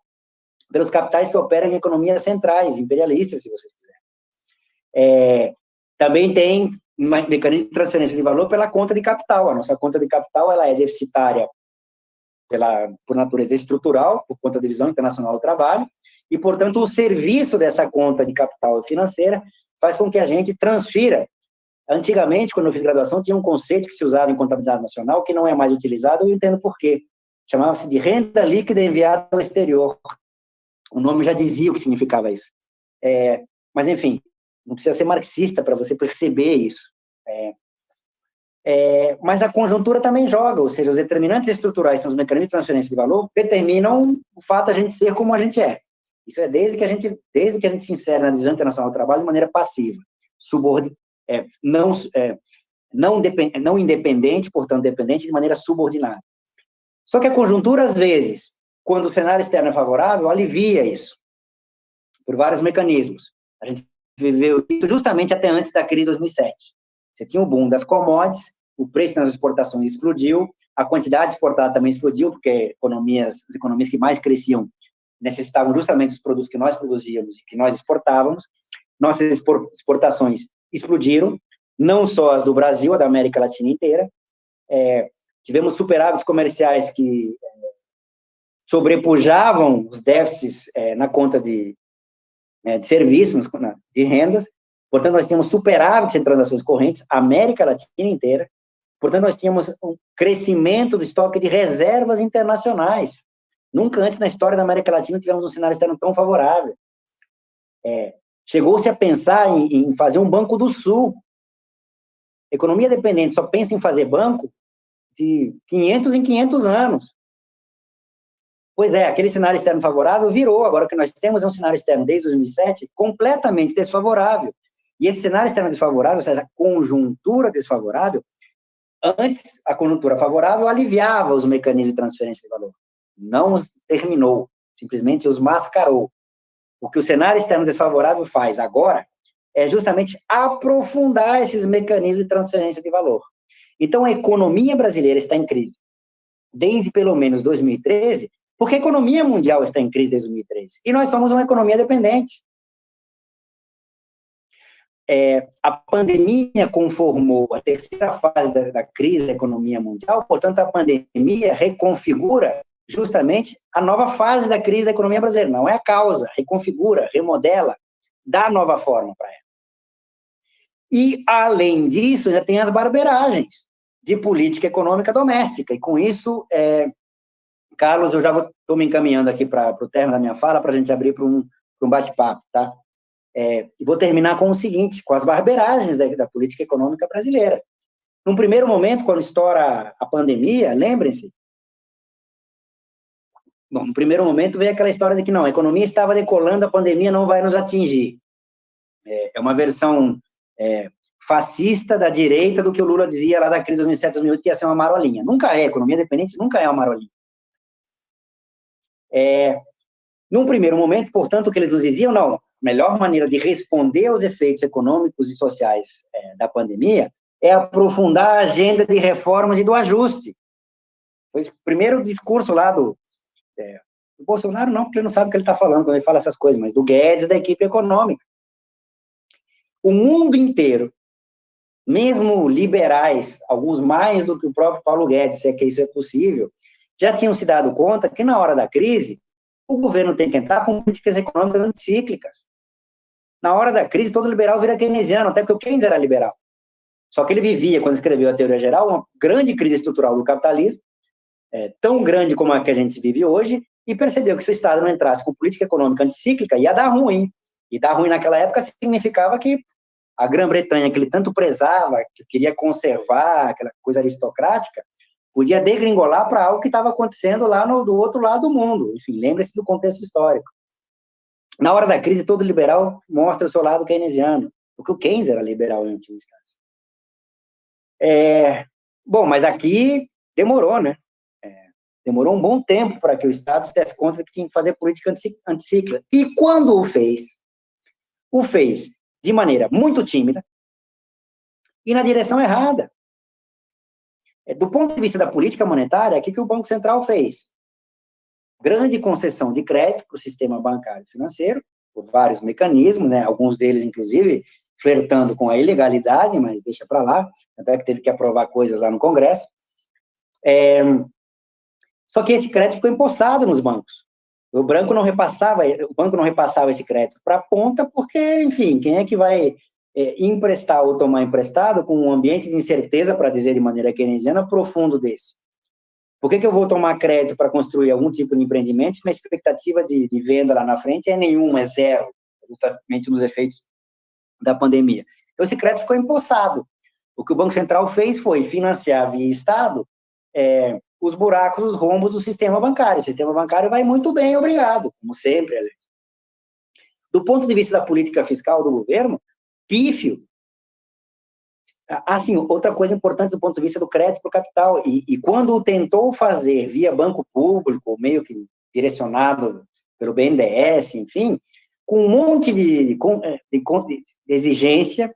pelos capitais que operam em economias centrais, imperialistas, se vocês quiserem. Também tem um mecanismo de transferência de valor pela conta de capital. A nossa conta de capital ela é deficitária por natureza estrutural, por conta da divisão internacional do trabalho, e, portanto, o serviço dessa conta de capital financeira faz com que a gente transfira. Antigamente, quando eu fiz graduação, tinha um conceito que se usava em contabilidade nacional, que não é mais utilizado, eu entendo por quê. Chamava-se de renda líquida enviada ao exterior. O nome já dizia o que significava isso. Mas, enfim, não precisa ser marxista para você perceber isso. Mas a conjuntura também joga, ou seja, os determinantes estruturais, são os mecanismos de transferência de valor, determinam o fato de a gente ser como a gente é. Isso é desde que a gente se insere na divisão internacional do trabalho de maneira passiva, não independente, portanto, dependente de maneira subordinada. Só que a conjuntura, às vezes, quando o cenário externo é favorável, alivia isso, por vários mecanismos. A gente viveu isso justamente até antes da crise de 2007. Você tinha o boom das commodities, o preço das exportações explodiu, a quantidade exportada também explodiu, porque as economias que mais cresciam necessitavam justamente dos produtos que nós produzíamos e que nós exportávamos. Nossas exportações explodiram, não só as do Brasil, a da América Latina inteira. Tivemos superávites comerciais que sobrepujavam os déficits na conta de serviços, de rendas. Portanto, nós tínhamos superávites em transações correntes, a América Latina inteira. Portanto, nós tínhamos um crescimento do estoque de reservas internacionais. Nunca antes na história da América Latina tivemos um cenário externo tão favorável. Chegou-se a pensar em fazer um Banco do Sul. Economia dependente só pensa em fazer banco de 500 em 500 anos. Pois aquele cenário externo favorável virou. Agora o que nós temos é um cenário externo desde 2007 completamente desfavorável. E esse cenário externo desfavorável, ou seja, a conjuntura desfavorável, antes a conjuntura favorável aliviava os mecanismos de transferência de valor. Não os terminou, simplesmente os mascarou. O que o cenário externo desfavorável faz agora é justamente aprofundar esses mecanismos de transferência de valor. Então, a economia brasileira está em crise desde pelo menos 2013, porque a economia mundial está em crise desde 2013. E nós somos uma economia dependente. A pandemia conformou a terceira fase da crise da economia mundial, portanto, a pandemia reconfigura justamente a nova fase da crise da economia brasileira. Não é a causa, reconfigura, remodela, dá nova forma para ela. E, além disso, ainda tem as barberagens de política econômica doméstica. E, com isso, Carlos, eu já estou me encaminhando aqui para o término da minha fala, para a gente abrir para um bate-papo, tá? E vou terminar com o seguinte, com as barberagens da política econômica brasileira. Num primeiro momento, quando estoura a pandemia, lembrem-se, Bom, no primeiro momento veio aquela história de que não, a economia estava decolando, a pandemia não vai nos atingir. É uma versão fascista da direita do que o Lula dizia lá da crise de 2007, 2008, que ia ser uma marolinha. Nunca é, economia dependente nunca é uma marolinha. Num primeiro momento, portanto, o que eles nos diziam, não, a melhor maneira de responder aos efeitos econômicos e sociais da pandemia é aprofundar a agenda de reformas e do ajuste. Foi o primeiro discurso lá do Bolsonaro, não, porque ele não sabe o que ele está falando quando ele fala essas coisas, mas do Guedes, da equipe econômica. O mundo inteiro, mesmo liberais, alguns mais do que o próprio Paulo Guedes, se é que isso é possível, já tinham se dado conta que, na hora da crise, o governo tem que entrar com políticas econômicas anticíclicas. Na hora da crise, todo liberal vira keynesiano, até porque o Keynes era liberal. Só que ele vivia, quando escreveu a Teoria Geral, uma grande crise estrutural do capitalismo, tão grande como a que a gente vive hoje, e percebeu que se o Estado não entrasse com política econômica anticíclica, ia dar ruim. E dar ruim naquela época significava que a Grã-Bretanha, que ele tanto prezava, que queria conservar aquela coisa aristocrática, podia degringolar para algo que estava acontecendo lá do outro lado do mundo. Enfim, lembre-se do contexto histórico. Na hora da crise, todo liberal mostra o seu lado keynesiano, porque o Keynes era liberal em últimos casos. Bom, mas aqui demorou, né? Demorou um bom tempo para que o Estado se desse conta de que tinha que fazer política anticíclica. E quando o fez de maneira muito tímida e na direção errada. Do ponto de vista da política monetária, o que o Banco Central fez? Grande concessão de crédito para o sistema bancário e financeiro, por vários mecanismos, né? Alguns deles, inclusive, flertando com a ilegalidade, mas deixa para lá, até que teve que aprovar coisas lá no Congresso. Só que esse crédito ficou empossado nos bancos. O banco não repassava esse crédito para a ponta, porque, enfim, quem é que vai emprestar ou tomar emprestado com um ambiente de incerteza, para dizer de maneira keynesiana, profundo desse? Por que eu vou tomar crédito para construir algum tipo de empreendimento se a expectativa de venda lá na frente é nenhuma, é zero, justamente nos efeitos da pandemia? Então, esse crédito ficou empossado. O que o Banco Central fez foi financiar via Estado os buracos, os rombos do sistema bancário. O sistema bancário vai muito bem, obrigado, como sempre, aliás. Do ponto de vista da política fiscal do governo, pífio. Assim, outra coisa importante do ponto de vista do crédito para o capital, e quando tentou fazer via banco público, meio que direcionado pelo BNDES, enfim, com um monte de exigência,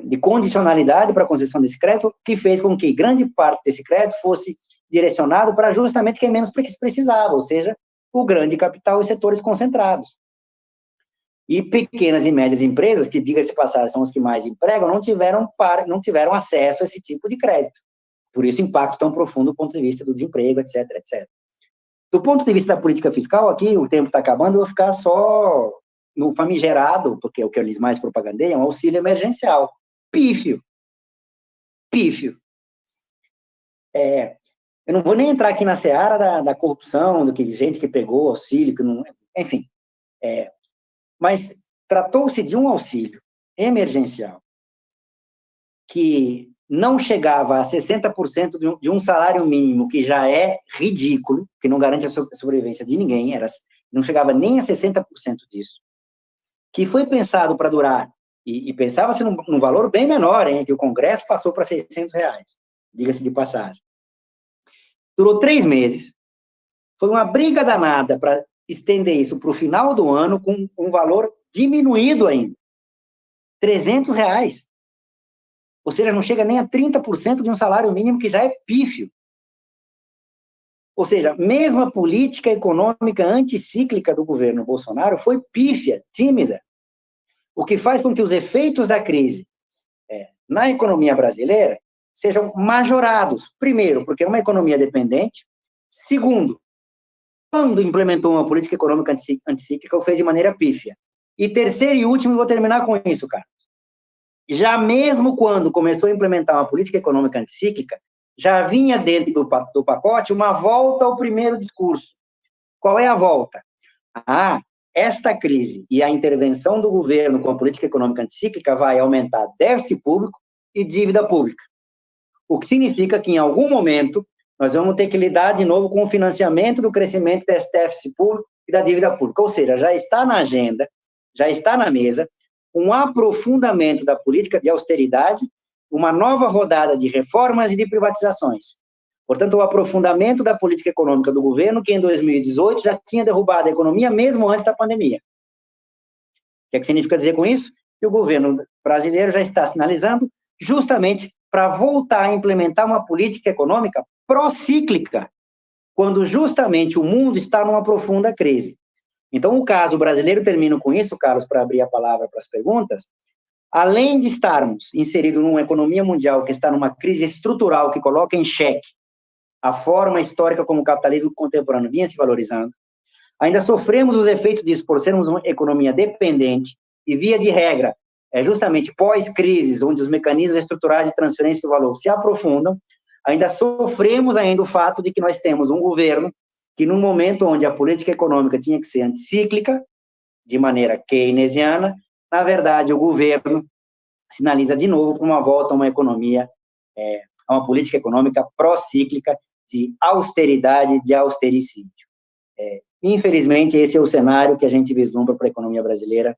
de condicionalidade para a concessão desse crédito, que fez com que grande parte desse crédito fosse direcionado para justamente quem menos precisava, ou seja, o grande capital e setores concentrados. E pequenas e médias empresas, que, diga-se de passagem, são os que mais empregam, não tiveram acesso a esse tipo de crédito. Por isso, impacto tão profundo do ponto de vista do desemprego, etc, etc. Do ponto de vista da política fiscal, aqui, o tempo está acabando, eu vou ficar só no famigerado, porque é o que eles mais propagandeiam, auxílio emergencial. Pífio. Eu não vou nem entrar aqui na seara da corrupção, do que gente que pegou auxílio, que não, enfim. Mas tratou-se de um auxílio emergencial que não chegava a 60% de um salário mínimo, que já é ridículo, que não garante a sobrevivência de ninguém, não chegava nem a 60% disso, que foi pensado para durar, e pensava-se num valor bem menor, que o Congresso passou para R$600, diga-se de passagem. Durou 3 meses, foi uma briga danada para estender isso para o final do ano com um valor diminuído ainda, R$300. Ou seja, não chega nem a 30% de um salário mínimo que já é pífio. Ou seja, mesmo a política econômica anticíclica do governo Bolsonaro foi pífia, tímida, o que faz com que os efeitos da crise na economia brasileira sejam majorados. Primeiro, porque é uma economia dependente. Segundo, quando implementou uma política econômica anticíclica, o fez de maneira pífia. E terceiro e último, vou terminar com isso, cara. Já mesmo quando começou a implementar uma política econômica anticíclica, já vinha dentro do pacote uma volta ao primeiro discurso. Qual é a volta? Esta crise e a intervenção do governo com a política econômica anticíclica vai aumentar déficit público e dívida pública. O que significa que, em algum momento, nós vamos ter que lidar de novo com o financiamento do crescimento desse déficit público e da dívida pública. Ou seja, já está na agenda, já está na mesa, um aprofundamento da política de austeridade, uma nova rodada de reformas e de privatizações. Portanto, o aprofundamento da política econômica do governo, que em 2018 já tinha derrubado a economia mesmo antes da pandemia. O que significa dizer com isso? Que o governo brasileiro já está sinalizando justamente para voltar a implementar uma política econômica procíclica, quando justamente o mundo está numa profunda crise. Então, o caso brasileiro, termino com isso, Carlos, para abrir a palavra para as perguntas, além de estarmos inseridos numa economia mundial que está numa crise estrutural que coloca em xeque a forma histórica como o capitalismo contemporâneo vinha se valorizando, ainda sofremos os efeitos disso por sermos uma economia dependente e, via de regra, justamente pós-crises, onde os mecanismos estruturais de transferência do valor se aprofundam, ainda sofremos ainda o fato de que nós temos um governo que, num momento onde a política econômica tinha que ser anticíclica, de maneira keynesiana, na verdade, o governo sinaliza de novo para uma volta a uma economia, a uma política econômica pró-cíclica de austeridade, de austericídio. Infelizmente, esse é o cenário que a gente vislumbra para a economia brasileira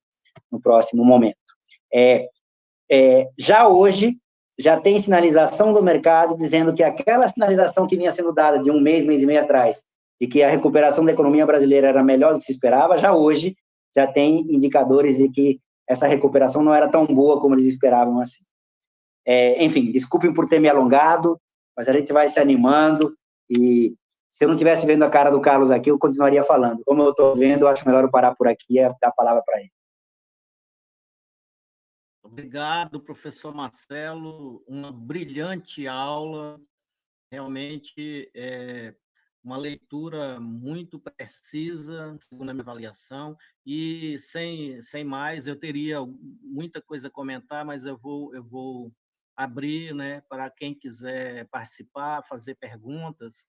no próximo momento. Já hoje, já tem sinalização do mercado dizendo que aquela sinalização que vinha sendo dada de um mês e meio atrás, de que a recuperação da economia brasileira era melhor do que se esperava, já hoje já tem indicadores de que essa recuperação não era tão boa como eles esperavam assim. Enfim, desculpem por ter me alongado, mas a gente vai se animando e se eu não estivesse vendo a cara do Carlos aqui, eu continuaria falando. Como eu estou vendo, eu acho melhor eu parar por aqui e dar a palavra para ele.
Obrigado, professor Marcelo. Uma brilhante aula, realmente uma leitura muito precisa, segundo a minha avaliação, e sem mais, eu teria muita coisa a comentar, mas eu vou abrir, né, para quem quiser participar, fazer perguntas.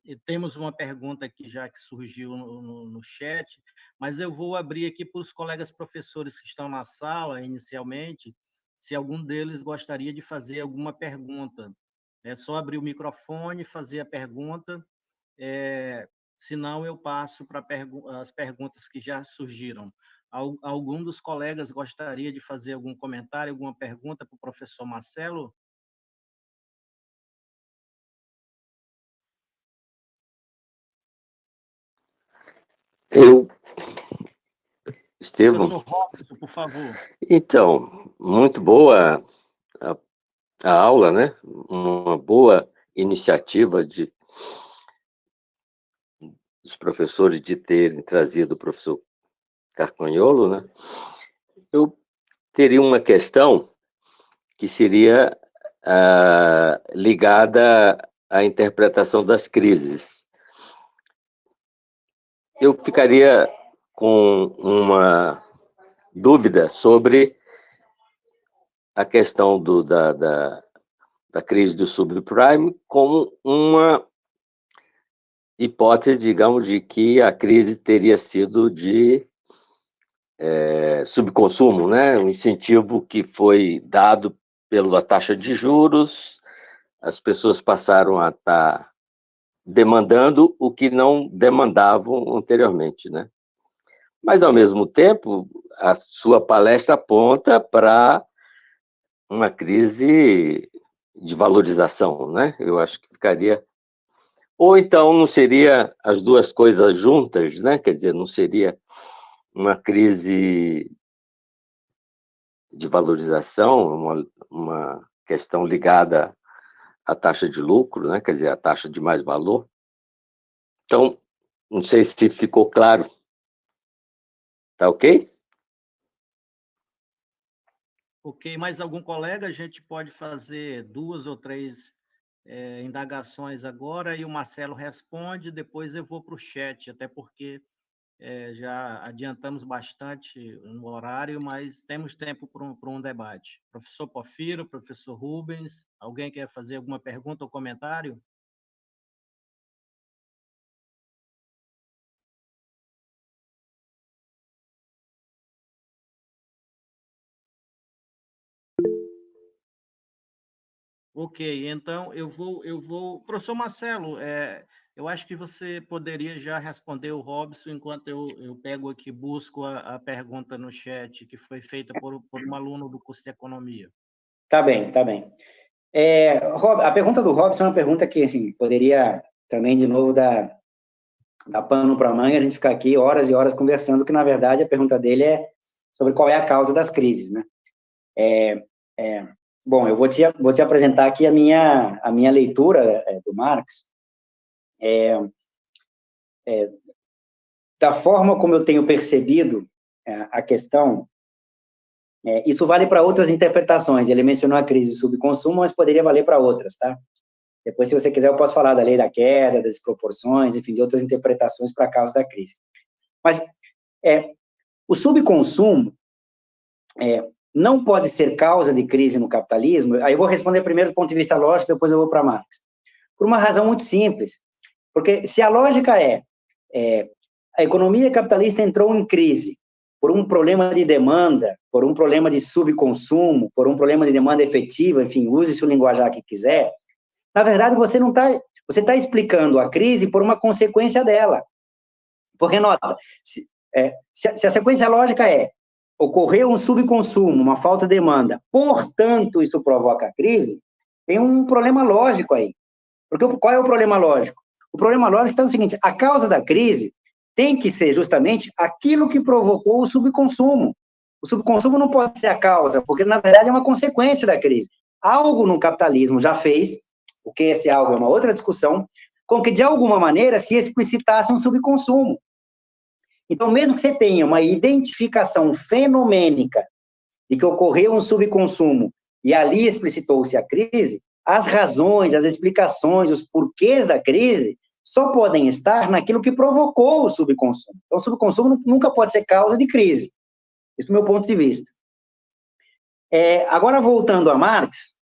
E temos uma pergunta aqui já que surgiu no chat, mas eu vou abrir aqui para os colegas professores que estão na sala, inicialmente, se algum deles gostaria de fazer alguma pergunta. É só abrir o microfone, fazer a pergunta, senão eu passo para as perguntas que já surgiram. Algum dos colegas gostaria de fazer algum comentário, alguma pergunta para o professor Marcelo?
Eu, Estevão.
Professor Robson, por favor.
Então, muito boa a aula, né? Uma boa iniciativa dos professores de terem trazido o professor Carcagnolo, né? Eu teria uma questão que seria ligada à interpretação das crises. Eu ficaria com uma dúvida sobre a questão da crise do subprime como uma hipótese, digamos, de que a crise teria sido de subconsumo, né? Um incentivo que foi dado pela taxa de juros, as pessoas passaram a estar demandando o que não demandavam anteriormente, né? Mas, ao mesmo tempo, a sua palestra aponta para uma crise de valorização, né? Eu acho que ficaria... Ou então não seria as duas coisas juntas, né? Quer dizer, não seria uma crise de valorização, uma questão ligada à taxa de lucro, né? Quer dizer, à taxa de mais valor. Então, não sei se ficou claro. Tá ok?
Ok, mais algum colega? A gente pode fazer 2 ou 3 indagações agora e o Marcelo responde, depois eu vou para o chat, até porque já adiantamos bastante no horário, mas temos tempo para um debate. Professor Porfiro, professor Rubens, alguém quer fazer alguma pergunta ou comentário? Ok, então professor Marcelo, eu acho que você poderia já responder o Robson enquanto eu pego aqui, busco a pergunta no chat que foi feita por um aluno do curso de Economia.
Tá bem, tá bem. A pergunta do Robson é uma pergunta que, assim, poderia também, de novo, dar pano para a manga, a gente ficar aqui horas e horas conversando, que, na verdade, a pergunta dele é sobre qual é a causa das crises, né? Bom, eu vou te apresentar aqui a minha leitura do Marx, da forma como eu tenho percebido a questão. Isso vale para outras interpretações. Ele mencionou a crise de subconsumo, mas poderia valer para outras, tá? Depois, se você quiser, eu posso falar da lei da queda, das desproporções, enfim, de outras interpretações para a causa da crise. Mas o subconsumo não pode ser causa de crise no capitalismo. Aí eu vou responder primeiro do ponto de vista lógico, depois eu vou para Marx. Por uma razão muito simples. Porque se a lógica a economia capitalista entrou em crise por um problema de demanda, por um problema de subconsumo, por um problema de demanda efetiva, enfim, use-se o linguajar que quiser, na verdade, você está explicando a crise por uma consequência dela. Porque, nota, se a sequência lógica ocorreu um subconsumo, uma falta de demanda, portanto, isso provoca a crise, tem um problema lógico aí. Porque qual é o problema lógico? O problema lógico está no seguinte: a causa da crise tem que ser justamente aquilo que provocou o subconsumo. O subconsumo não pode ser a causa, porque, na verdade, é uma consequência da crise. Algo no capitalismo já fez, o que esse algo é uma outra discussão, com que, de alguma maneira, se explicitasse um subconsumo. Então, mesmo que você tenha uma identificação fenomênica de que ocorreu um subconsumo e ali explicitou-se a crise, as razões, as explicações, os porquês da crise só podem estar naquilo que provocou o subconsumo. Então, o subconsumo nunca pode ser causa de crise. Esse é o meu ponto de vista. Agora, voltando a Marx,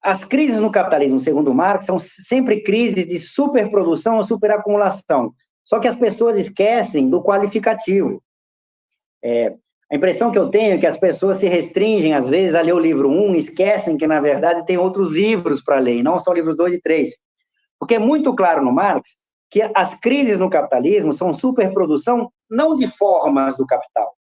as crises no capitalismo, segundo Marx, são sempre crises de superprodução ou superacumulação. Só que as pessoas esquecem do qualificativo. A impressão que eu tenho é que as pessoas se restringem, às vezes, a ler o livro 1, esquecem que, na verdade, tem outros livros para ler, não só livros 2 e 3. Porque é muito claro no Marx que as crises no capitalismo são superprodução não de formas do capital.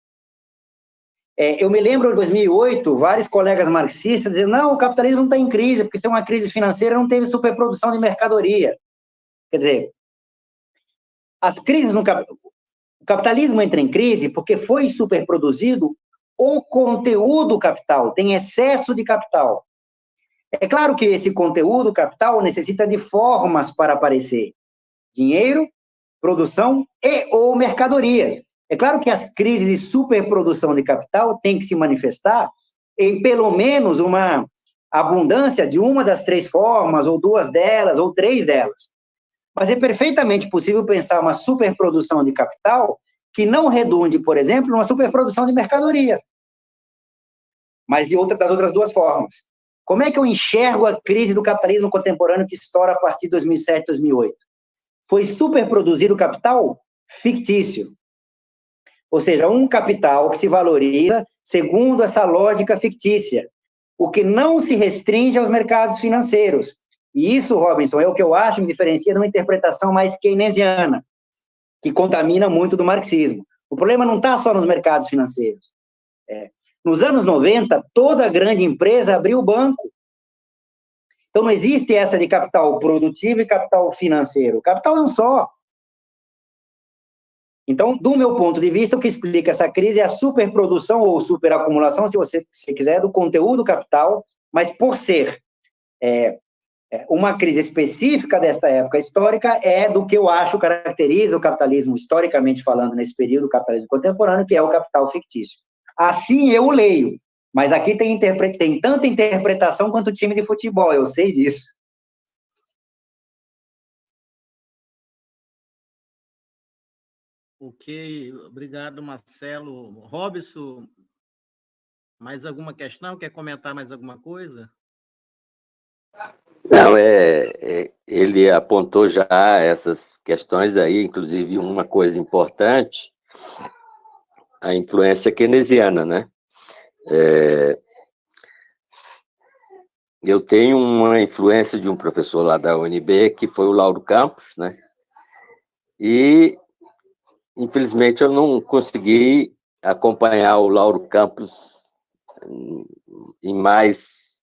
Eu me lembro, em 2008, vários colegas marxistas dizendo: não, o capitalismo não está em crise, porque se é uma crise financeira, não teve superprodução de mercadoria. Quer dizer, as crises no o capitalismo entra em crise porque foi superproduzido o conteúdo capital, tem excesso de capital. É claro que esse conteúdo capital necessita de formas para aparecer: dinheiro, produção e ou mercadorias. É claro que as crises de superprodução de capital têm que se manifestar em pelo menos uma abundância de uma das três formas, ou duas delas, ou três delas. Mas é perfeitamente possível pensar uma superprodução de capital que não redunde, por exemplo, numa superprodução de mercadoria, mas das outras duas formas. Como é que eu enxergo a crise do capitalismo contemporâneo que estoura a partir de 2007, 2008? Foi superproduzir o capital fictício. Ou seja, um capital que se valoriza segundo essa lógica fictícia, o que não se restringe aos mercados financeiros. E isso, Robinson, é o que eu acho me diferencia de uma interpretação mais keynesiana, que contamina muito do marxismo. O problema não está só nos mercados financeiros. Nos anos 90, toda grande empresa abriu o banco. Então, não existe essa de capital produtivo e capital financeiro. O capital é um só. Então, do meu ponto de vista, o que explica essa crise é a superprodução ou superacumulação, se você quiser, do conteúdo capital, mas por ser uma crise específica desta época histórica, é do que eu acho caracteriza o capitalismo, historicamente falando, nesse período, o capitalismo contemporâneo, que é o capital fictício. Assim eu o leio, mas aqui tem tanta interpretação quanto o time de futebol, eu sei disso.
Ok, obrigado, Marcelo. Robson, mais alguma questão? Quer comentar mais alguma coisa?
Não, ele apontou já essas questões aí, inclusive uma coisa importante, a influência keynesiana, né? eu tenho uma influência de um professor lá da UNB, que foi o Lauro Campos, né? E, infelizmente, eu não consegui acompanhar o Lauro Campos em mais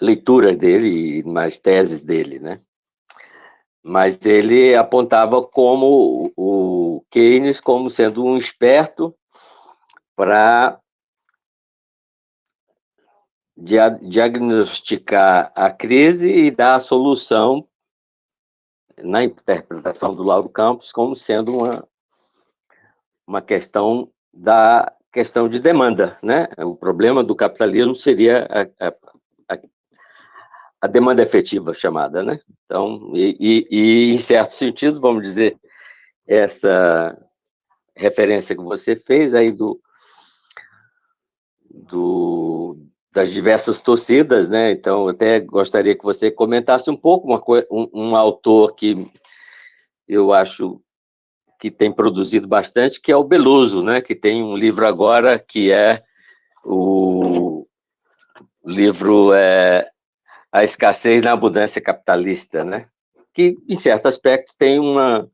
leituras dele e mais teses dele, né? Mas ele apontava como o Keynes como sendo um esperto para diagnosticar a crise e dar a solução, na interpretação do Lauro Campos, como sendo uma questão de demanda, né? O problema do capitalismo seria a demanda efetiva chamada, né? Então, em certo sentido, vamos dizer, essa referência que você fez aí das diversas torcidas, né? Então, eu até gostaria que você comentasse um pouco um autor que eu acho que tem produzido bastante, que é o Beloso, né? Que tem um livro agora que é o livro A Escassez na Abundância Capitalista, né? Que, em certo aspecto, tem uma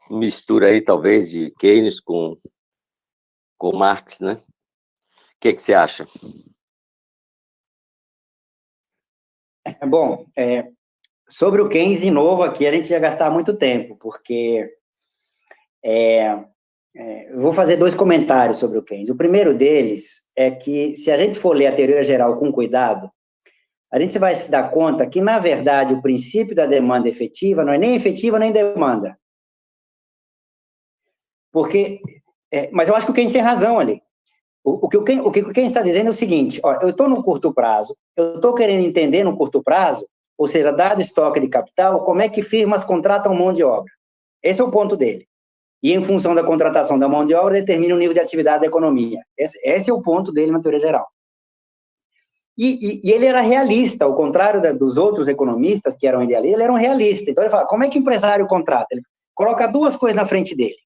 mistura aí, talvez, de Keynes com Marx, né? O que você acha?
Bom, sobre o Keynes, de novo, aqui a gente ia gastar muito tempo, porque eu vou fazer 2 comentários sobre o Keynes. O primeiro deles é que, se a gente for ler a teoria geral com cuidado, a gente vai se dar conta que, na verdade, o princípio da demanda efetiva não é nem efetiva nem demanda. Mas eu acho que o Keynes tem razão ali. O que o Keynes está dizendo é o seguinte: ó, eu estou no curto prazo, eu estou querendo entender no curto prazo, ou seja, dado estoque de capital, como é que firmas contratam mão de obra. Esse é o ponto dele. E, em função da contratação da mão de obra, determina o nível de atividade da economia. Esse é o ponto dele na teoria geral. E ele era realista, ao contrário dos outros economistas que eram idealistas, ele era um realista. Então, ele fala, como é que o empresário contrata? Ele coloca 2 coisas na frente dele.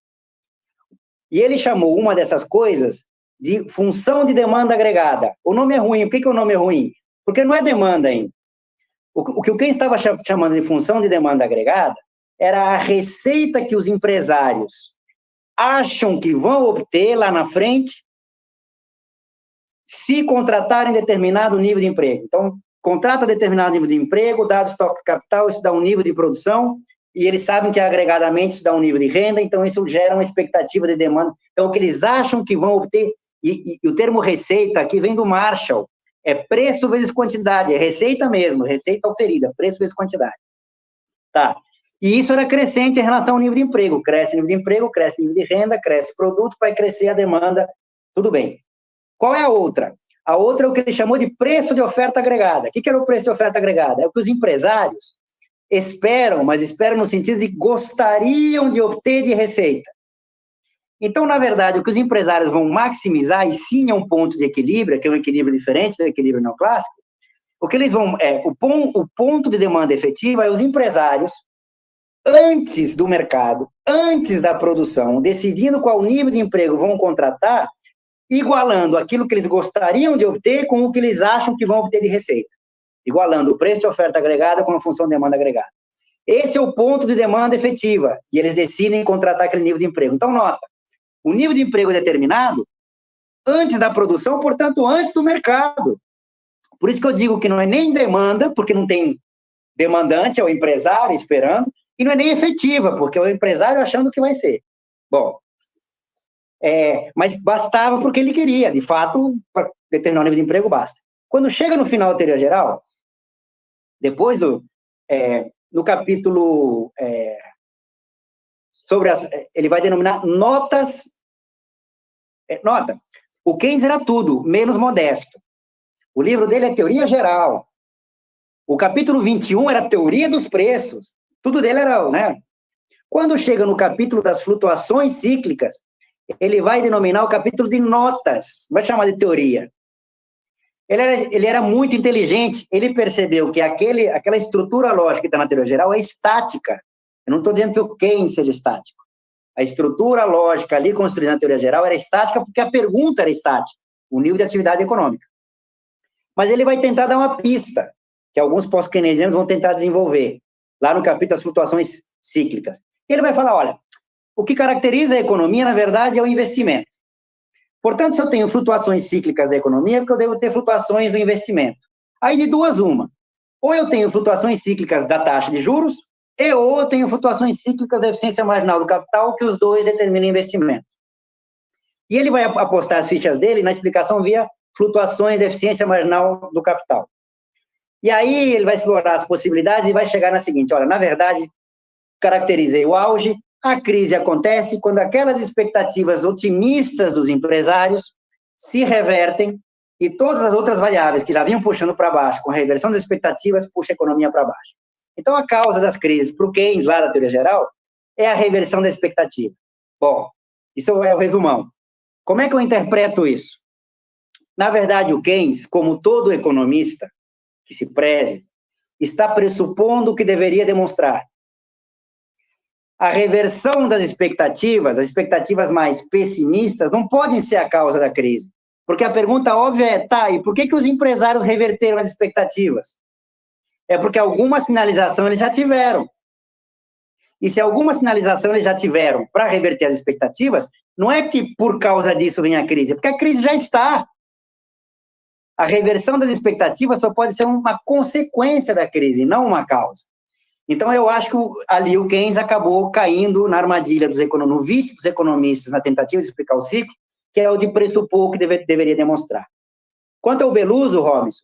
E ele chamou uma dessas coisas de função de demanda agregada. O nome é ruim. Por que o nome é ruim? Porque não é demanda ainda. O que o Keynes estava chamando de função de demanda agregada era a receita que os empresários acham que vão obter lá na frente se contratarem determinado nível de emprego. Então, contrata determinado nível de emprego, dado estoque de capital, isso dá um nível de produção, e eles sabem que agregadamente isso dá um nível de renda, então isso gera uma expectativa de demanda. Então, o que eles acham que vão obter, e o termo receita aqui vem do Marshall, é preço vezes quantidade, é receita mesmo, receita oferida, preço vezes quantidade. Tá. E isso era crescente em relação ao nível de emprego. Cresce o nível de emprego, cresce o nível de renda, cresce o produto, vai crescer a demanda, tudo bem. Qual é a outra? A outra é o que ele chamou de preço de oferta agregada. O que era o preço de oferta agregada? É o que os empresários esperam, mas esperam no sentido de gostariam de obter de receita. Então, na verdade, o que os empresários vão maximizar, e sim é um ponto de equilíbrio, que é um equilíbrio diferente do equilíbrio neoclássico, o que eles vão o ponto de demanda efetiva é os empresários, antes do mercado, antes da produção, decidindo qual nível de emprego vão contratar, igualando aquilo que eles gostariam de obter com o que eles acham que vão obter de receita. Igualando o preço de oferta agregada com a função de demanda agregada. Esse é o ponto de demanda efetiva, e eles decidem contratar aquele nível de emprego. Então, nota, o nível de emprego é determinado antes da produção, portanto, antes do mercado. Por isso que eu digo que não é nem demanda, porque não tem demandante, é o empresário esperando, e não é nem efetiva, porque é o empresário achando que vai ser. Bom, mas bastava porque ele queria, de fato, para determinar o nível de emprego, basta. Quando chega no final da teoria geral, depois no capítulo ele vai denominar notas. Nota, o Keynes era tudo, menos modesto. O livro dele é Teoria Geral. O capítulo 21 era Teoria dos Preços. Tudo dele era, né? Quando chega no capítulo das flutuações cíclicas, ele vai denominar o capítulo de notas, vai chamar de teoria. Ele era muito inteligente, ele percebeu que aquela estrutura lógica que está na teoria geral é estática. Eu não estou dizendo que o Keynes seja estático. A estrutura lógica ali construída na teoria geral era estática porque a pergunta era estática, o nível de atividade econômica. Mas ele vai tentar dar uma pista, que alguns pós-keynesianos vão tentar desenvolver, lá no capítulo das flutuações cíclicas. Ele vai falar, olha, o que caracteriza a economia, na verdade, é o investimento. Portanto, se eu tenho flutuações cíclicas da economia, é porque eu devo ter flutuações do investimento. Aí, de duas, uma. Ou eu tenho flutuações cíclicas da taxa de juros, ou eu tenho flutuações cíclicas da eficiência marginal do capital, que os dois determinam investimento. E ele vai apostar as fichas dele na explicação via flutuações da eficiência marginal do capital. E aí ele vai explorar as possibilidades e vai chegar na seguinte, olha, na verdade, caracterizei o auge, a crise acontece quando aquelas expectativas otimistas dos empresários se revertem e todas as outras variáveis que já vinham puxando para baixo, com a reversão das expectativas, puxa a economia para baixo. Então, a causa das crises, para o Keynes, lá da teoria geral, é a reversão da expectativa. Bom, isso é o resumão. Como é que eu interpreto isso? Na verdade, o Keynes, como todo economista que se preze, está pressupondo o que deveria demonstrar. A reversão das expectativas, as expectativas mais pessimistas, não podem ser a causa da crise. Porque a pergunta óbvia é, tá, e por que os empresários reverteram as expectativas? É porque alguma sinalização eles já tiveram. E se alguma sinalização eles já tiveram para reverter as expectativas, não é que por causa disso vem a crise, é porque a crise já está. A reversão das expectativas só pode ser uma consequência da crise, não uma causa. Então, eu acho que ali o Keynes acabou caindo na armadilha no vício dos economistas na tentativa de explicar o ciclo, que é o de pressupor que deveria demonstrar. Quanto ao Beloso, Robinson,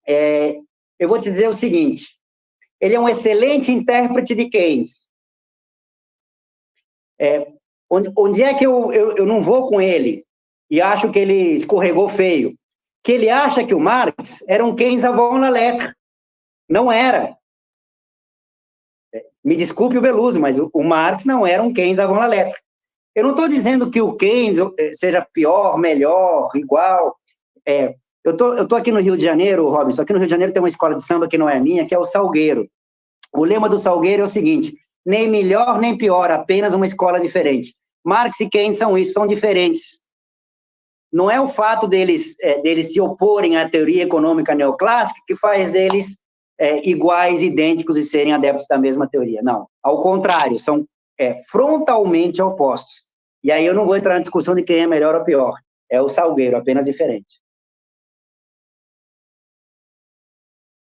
eu vou te dizer o seguinte, ele é um excelente intérprete de Keynes. Onde é que eu não vou com ele e acho que ele escorregou feio? Que ele acha que o Marx era um Keynes avant la lettre. Não era. Me desculpe o Beloso, mas o Marx não era um Keynes avant la lettre. Eu não estou dizendo que o Keynes seja pior, melhor, igual. Eu tô aqui no Rio de Janeiro, Robinson, aqui no Rio de Janeiro tem uma escola de samba que não é minha, que é o Salgueiro. O lema do Salgueiro é o seguinte, nem melhor nem pior, apenas uma escola diferente. Marx e Keynes são isso, são diferentes. Não é o fato deles se oporem à teoria econômica neoclássica que faz deles iguais, idênticos e serem adeptos da mesma teoria. Não, ao contrário, são frontalmente opostos. E aí eu não vou entrar na discussão de quem é melhor ou pior. É o Salgueiro, apenas diferente.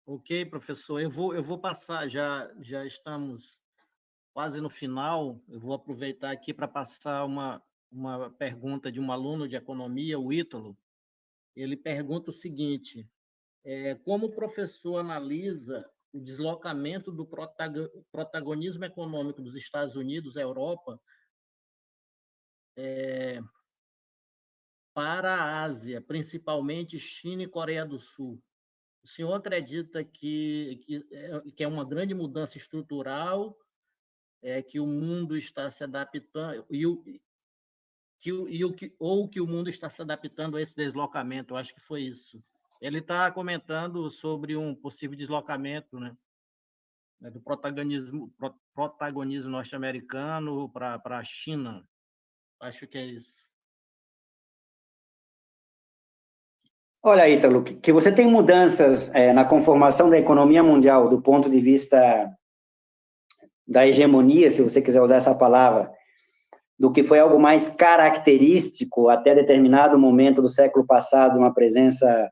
Ok, professor. Eu vou passar, já estamos quase no final. Eu vou aproveitar aqui para passar uma pergunta de um aluno de economia, o Ítalo. Ele pergunta o seguinte, como o professor analisa o deslocamento do protagonismo econômico dos Estados Unidos, Europa, para a Ásia, principalmente China e Coreia do Sul? O senhor acredita que é uma grande mudança estrutural, que o mundo está se adaptando, ou que o mundo está se adaptando a esse deslocamento? Eu acho que foi isso. Ele está comentando sobre um possível deslocamento, né, do protagonismo norte-americano para a China. Acho que é isso.
Olha, Ítalo, que você tem mudanças na conformação da economia mundial do ponto de vista da hegemonia, se você quiser usar essa palavra, do que foi algo mais característico até determinado momento do século passado, uma presença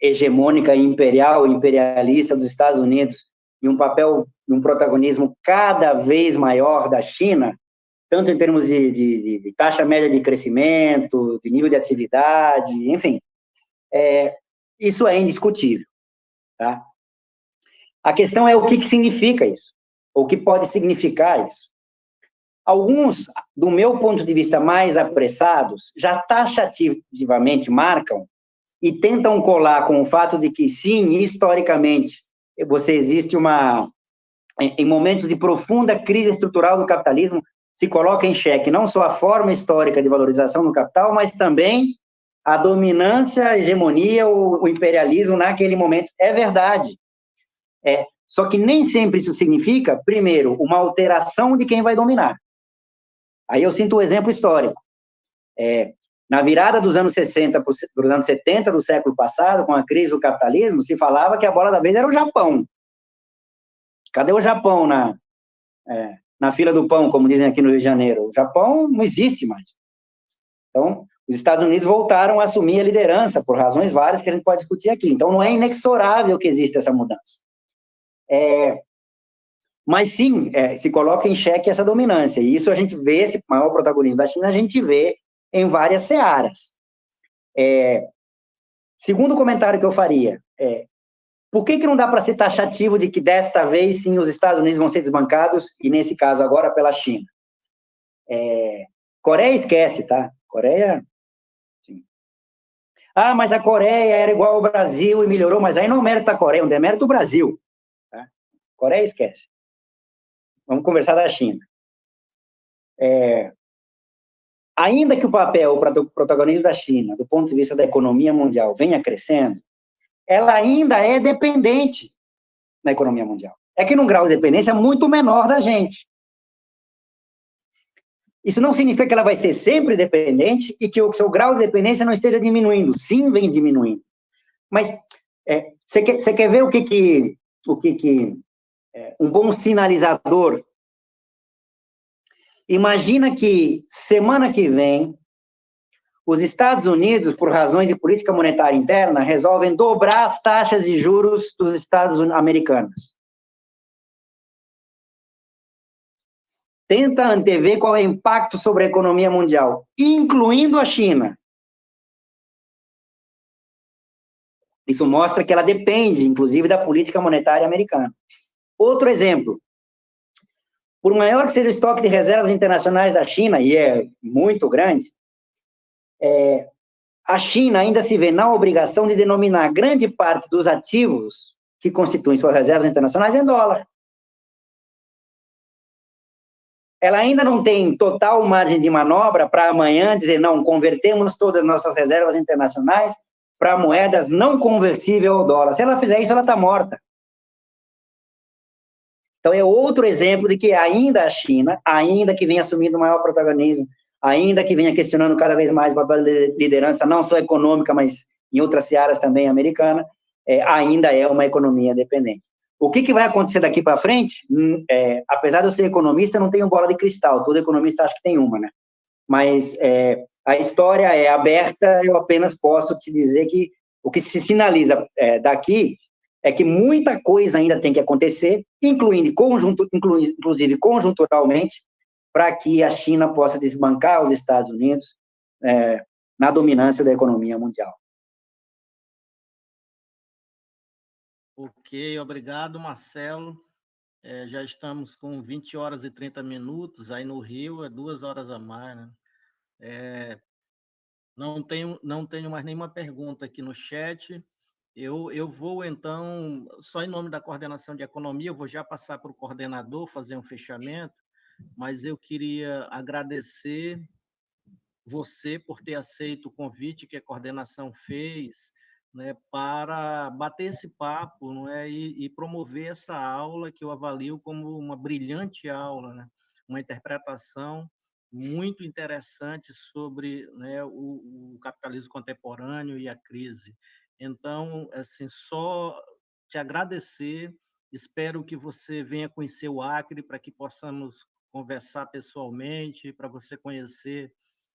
hegemônica e imperialista dos Estados Unidos, e um papel, um protagonismo cada vez maior da China, tanto em termos de taxa média de crescimento, de nível de atividade, enfim, isso é indiscutível. Tá? A questão é o que significa isso, ou o que pode significar isso. Alguns, do meu ponto de vista mais apressados, já taxativamente marcam e tentam colar com o fato de que, sim, historicamente, existe em momentos de profunda crise estrutural do capitalismo, se coloca em xeque não só a forma histórica de valorização do capital, mas também a dominância, a hegemonia, o imperialismo naquele momento. É verdade. Só que nem sempre isso significa, primeiro, uma alteração de quem vai dominar. Aí eu sinto um exemplo histórico. Na virada dos anos 60 para os anos 70 do século passado, com a crise do capitalismo, se falava que a bola da vez era o Japão. Cadê o Japão na fila do pão, como dizem aqui no Rio de Janeiro? O Japão não existe mais. Então, os Estados Unidos voltaram a assumir a liderança, por razões várias que a gente pode discutir aqui. Então, não é inexorável que exista essa mudança. Mas, sim, se coloca em xeque essa dominância. E isso a gente vê, esse maior protagonismo da China, a gente vê em várias searas. Segundo comentário que eu faria, por que não dá para ser taxativo de que desta vez, sim, os Estados Unidos vão ser desbancados, e nesse caso agora pela China? Coreia esquece, tá? Coreia... Sim. Mas a Coreia era igual ao Brasil e melhorou, mas aí não é mérito da Coreia, é um demérito do Brasil. Tá? Coreia esquece. Vamos conversar da China. Ainda que o papel, o protagonismo da China, do ponto de vista da economia mundial, venha crescendo, ela ainda é dependente na economia mundial. É que num grau de dependência muito menor da gente. Isso não significa que ela vai ser sempre dependente e que o seu grau de dependência não esteja diminuindo. Sim, vem diminuindo. Mas você quer ver o que um bom sinalizador? Imagina que semana que vem os Estados Unidos, por razões de política monetária interna, resolvem dobrar as taxas de juros dos Estados americanos. Tenta antever qual é o impacto sobre a economia mundial, incluindo a China. Isso mostra que ela depende, inclusive, da política monetária americana. Outro exemplo. Por maior que seja o estoque de reservas internacionais da China, e é muito grande, a China ainda se vê na obrigação de denominar grande parte dos ativos que constituem suas reservas internacionais em dólar. Ela ainda não tem total margem de manobra para amanhã dizer, não, convertemos todas as nossas reservas internacionais para moedas não conversíveis ao dólar. Se ela fizer isso, ela está morta. Então, é outro exemplo de que ainda a China, ainda que venha assumindo maior protagonismo, ainda que venha questionando cada vez mais o papel de liderança, não só econômica, mas em outras searas também americana, ainda é uma economia dependente. O que vai acontecer daqui para frente? Apesar de eu ser economista, eu não tenho bola de cristal, todo economista acha que tem uma, né? Mas a história é aberta, eu apenas posso te dizer que o que se sinaliza daqui é que muita coisa ainda tem que acontecer, inclusive conjunturalmente, para que a China possa desbancar os Estados Unidos na dominância da economia mundial.
Ok, obrigado, Marcelo. Já estamos com 20 horas e 30 minutos, aí no Rio é 2 horas a mais, né? Não tenho mais nenhuma pergunta aqui no chat. Eu vou, então, só em nome da coordenação de economia, eu vou já passar para o coordenador fazer um fechamento, mas eu queria agradecer você por ter aceito o convite que a coordenação fez, né, para bater esse papo, não é, e promover essa aula que eu avalio como uma brilhante aula, né, uma interpretação muito interessante sobre, né, o capitalismo contemporâneo e a crise. Então, assim, só te agradecer, espero que você venha conhecer o Acre para que possamos conversar pessoalmente, para você conhecer,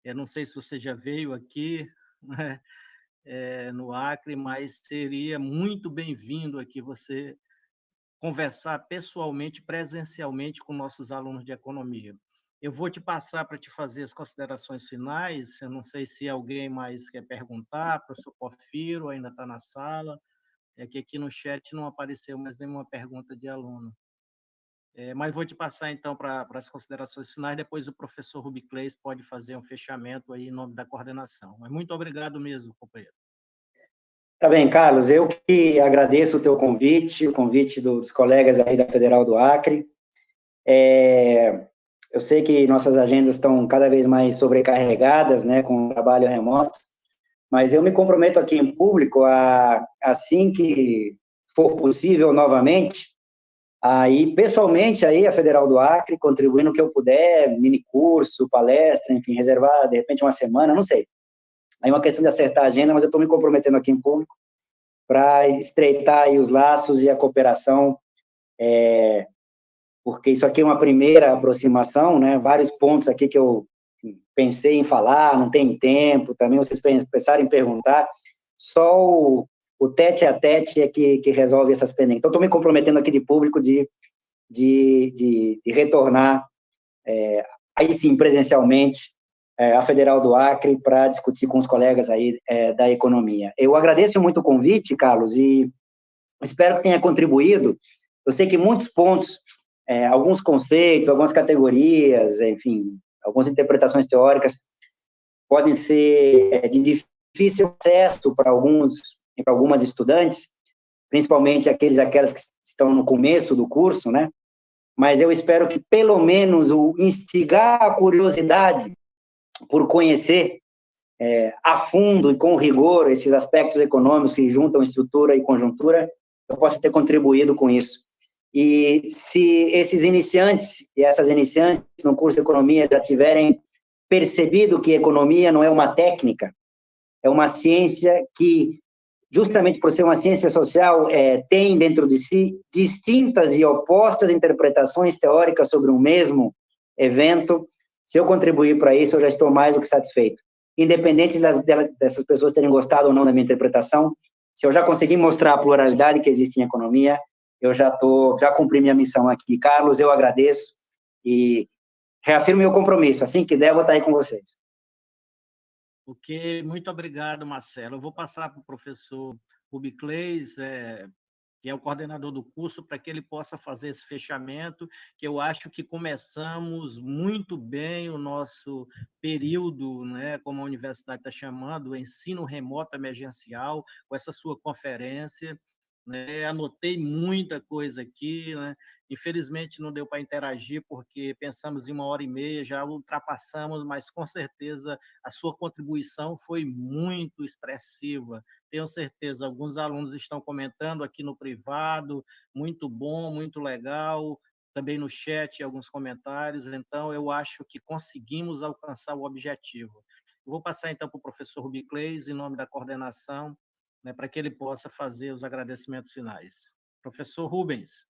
eu não sei se você já veio aqui, né, no Acre, mas seria muito bem-vindo aqui você conversar pessoalmente, presencialmente com nossos alunos de economia. Eu vou te passar para te fazer as considerações finais, eu não sei se alguém mais quer perguntar, o professor Porfiro ainda está na sala, é que aqui no chat não apareceu mais nenhuma pergunta de aluno. Mas vou te passar, então, para as considerações finais, depois o professor Rubiclés pode fazer um fechamento aí em nome da coordenação. Mas muito obrigado mesmo, companheiro.
Tá bem, Carlos, eu que agradeço o teu convite, o convite dos colegas aí da Federal do Acre. Eu sei que nossas agendas estão cada vez mais sobrecarregadas, né, com o trabalho remoto, mas eu me comprometo aqui em público assim que for possível novamente, aí pessoalmente aí a Federal do Acre, contribuindo o que eu puder, mini curso, palestra, enfim, reservar de repente uma semana, não sei. Aí é uma questão de acertar a agenda, mas eu estou me comprometendo aqui em público para estreitar aí os laços e a cooperação, porque isso aqui é uma primeira aproximação, né? Vários pontos aqui que eu pensei em falar, não tem tempo, também vocês pensaram em perguntar, só o tete-a-tete é que resolve essas pendências. Então, estou me comprometendo aqui de público de retornar, aí sim, presencialmente, a Federal do Acre para discutir com os colegas aí da economia. Eu agradeço muito o convite, Carlos, e espero que tenha contribuído. Eu sei que muitos pontos, alguns conceitos, algumas categorias, enfim, algumas interpretações teóricas podem ser de difícil acesso para algumas estudantes, principalmente aquelas que estão no começo do curso, né? Mas eu espero que, pelo menos, o instigar a curiosidade por conhecer a fundo e com rigor esses aspectos econômicos que juntam estrutura e conjuntura, eu posso ter contribuído com isso. E se esses iniciantes e essas iniciantes no curso de economia já tiverem percebido que economia não é uma técnica, é uma ciência que, justamente por ser uma ciência social, tem dentro de si distintas e opostas interpretações teóricas sobre um mesmo evento. Se eu contribuir para isso, eu já estou mais do que satisfeito. Independente dessas pessoas terem gostado ou não da minha interpretação, se eu já consegui mostrar a pluralidade que existe em economia, eu já cumpri minha missão aqui. Carlos, eu agradeço e reafirmo meu compromisso. Assim que der, eu vou estar aí com vocês.
Ok, muito obrigado, Marcelo. Eu vou passar para o professor Rubiclés, que é o coordenador do curso, para que ele possa fazer esse fechamento, que eu acho que começamos muito bem o nosso período, né, como a universidade está chamando, o ensino remoto emergencial, com essa sua conferência, né? Anotei muita coisa aqui, né? Infelizmente não deu para interagir, porque pensamos em 1h30, já ultrapassamos, mas com certeza a sua contribuição foi muito expressiva. Tenho certeza, alguns alunos estão comentando aqui no privado, muito bom, muito legal, também no chat alguns comentários, então eu acho que conseguimos alcançar o objetivo. Eu vou passar então para o professor Rubiclés, em nome da coordenação, né, para que ele possa fazer os agradecimentos finais. Professor Rubens.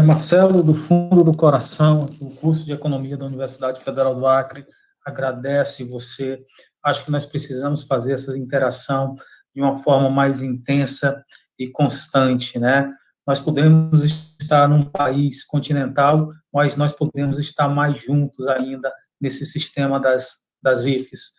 Marcelo, do fundo do coração, o curso de Economia da Universidade Federal do Acre agradece você. Acho que nós precisamos fazer essa interação de uma forma mais intensa e constante, né? Nós podemos estar num país continental, mas nós podemos estar mais juntos ainda nesse sistema das IFES.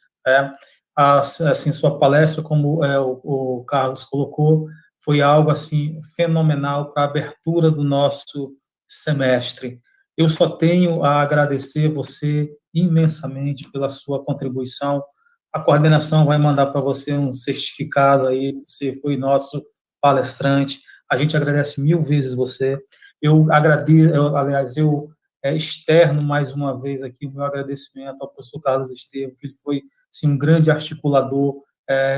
Assim, sua palestra, como o Carlos colocou, foi algo assim fenomenal para a abertura do nosso semestre. Eu só tenho a agradecer você imensamente pela sua contribuição. A coordenação vai mandar para você um certificado aí, você foi nosso palestrante. A gente agradece 1000 vezes você. Eu externo mais uma vez aqui o meu agradecimento ao professor Carlos Estevam, que ele foi assim, um grande articulador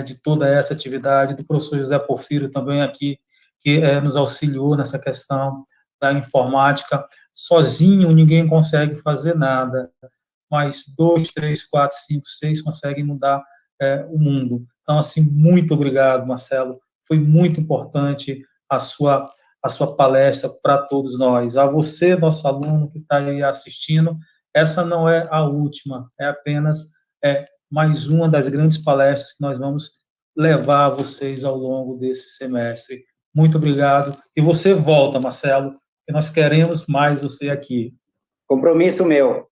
de toda essa atividade, do professor José Porfírio também aqui, que nos auxiliou nessa questão da informática. Sozinho ninguém consegue fazer nada, mas 2, 3, 4, 5, 6 conseguem mudar o mundo. Então, assim, muito obrigado, Marcelo. Foi muito importante a sua palestra para todos nós. A você, nosso aluno que está aí assistindo, essa não é a última, é apenas mais uma das grandes palestras que nós vamos levar a vocês ao longo desse semestre. Muito obrigado. E você volta, Marcelo, que nós queremos mais você aqui.
Compromisso meu.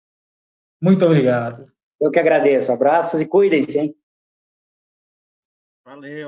Muito obrigado.
Eu que agradeço. Abraços e cuidem-se, hein?
Valeu.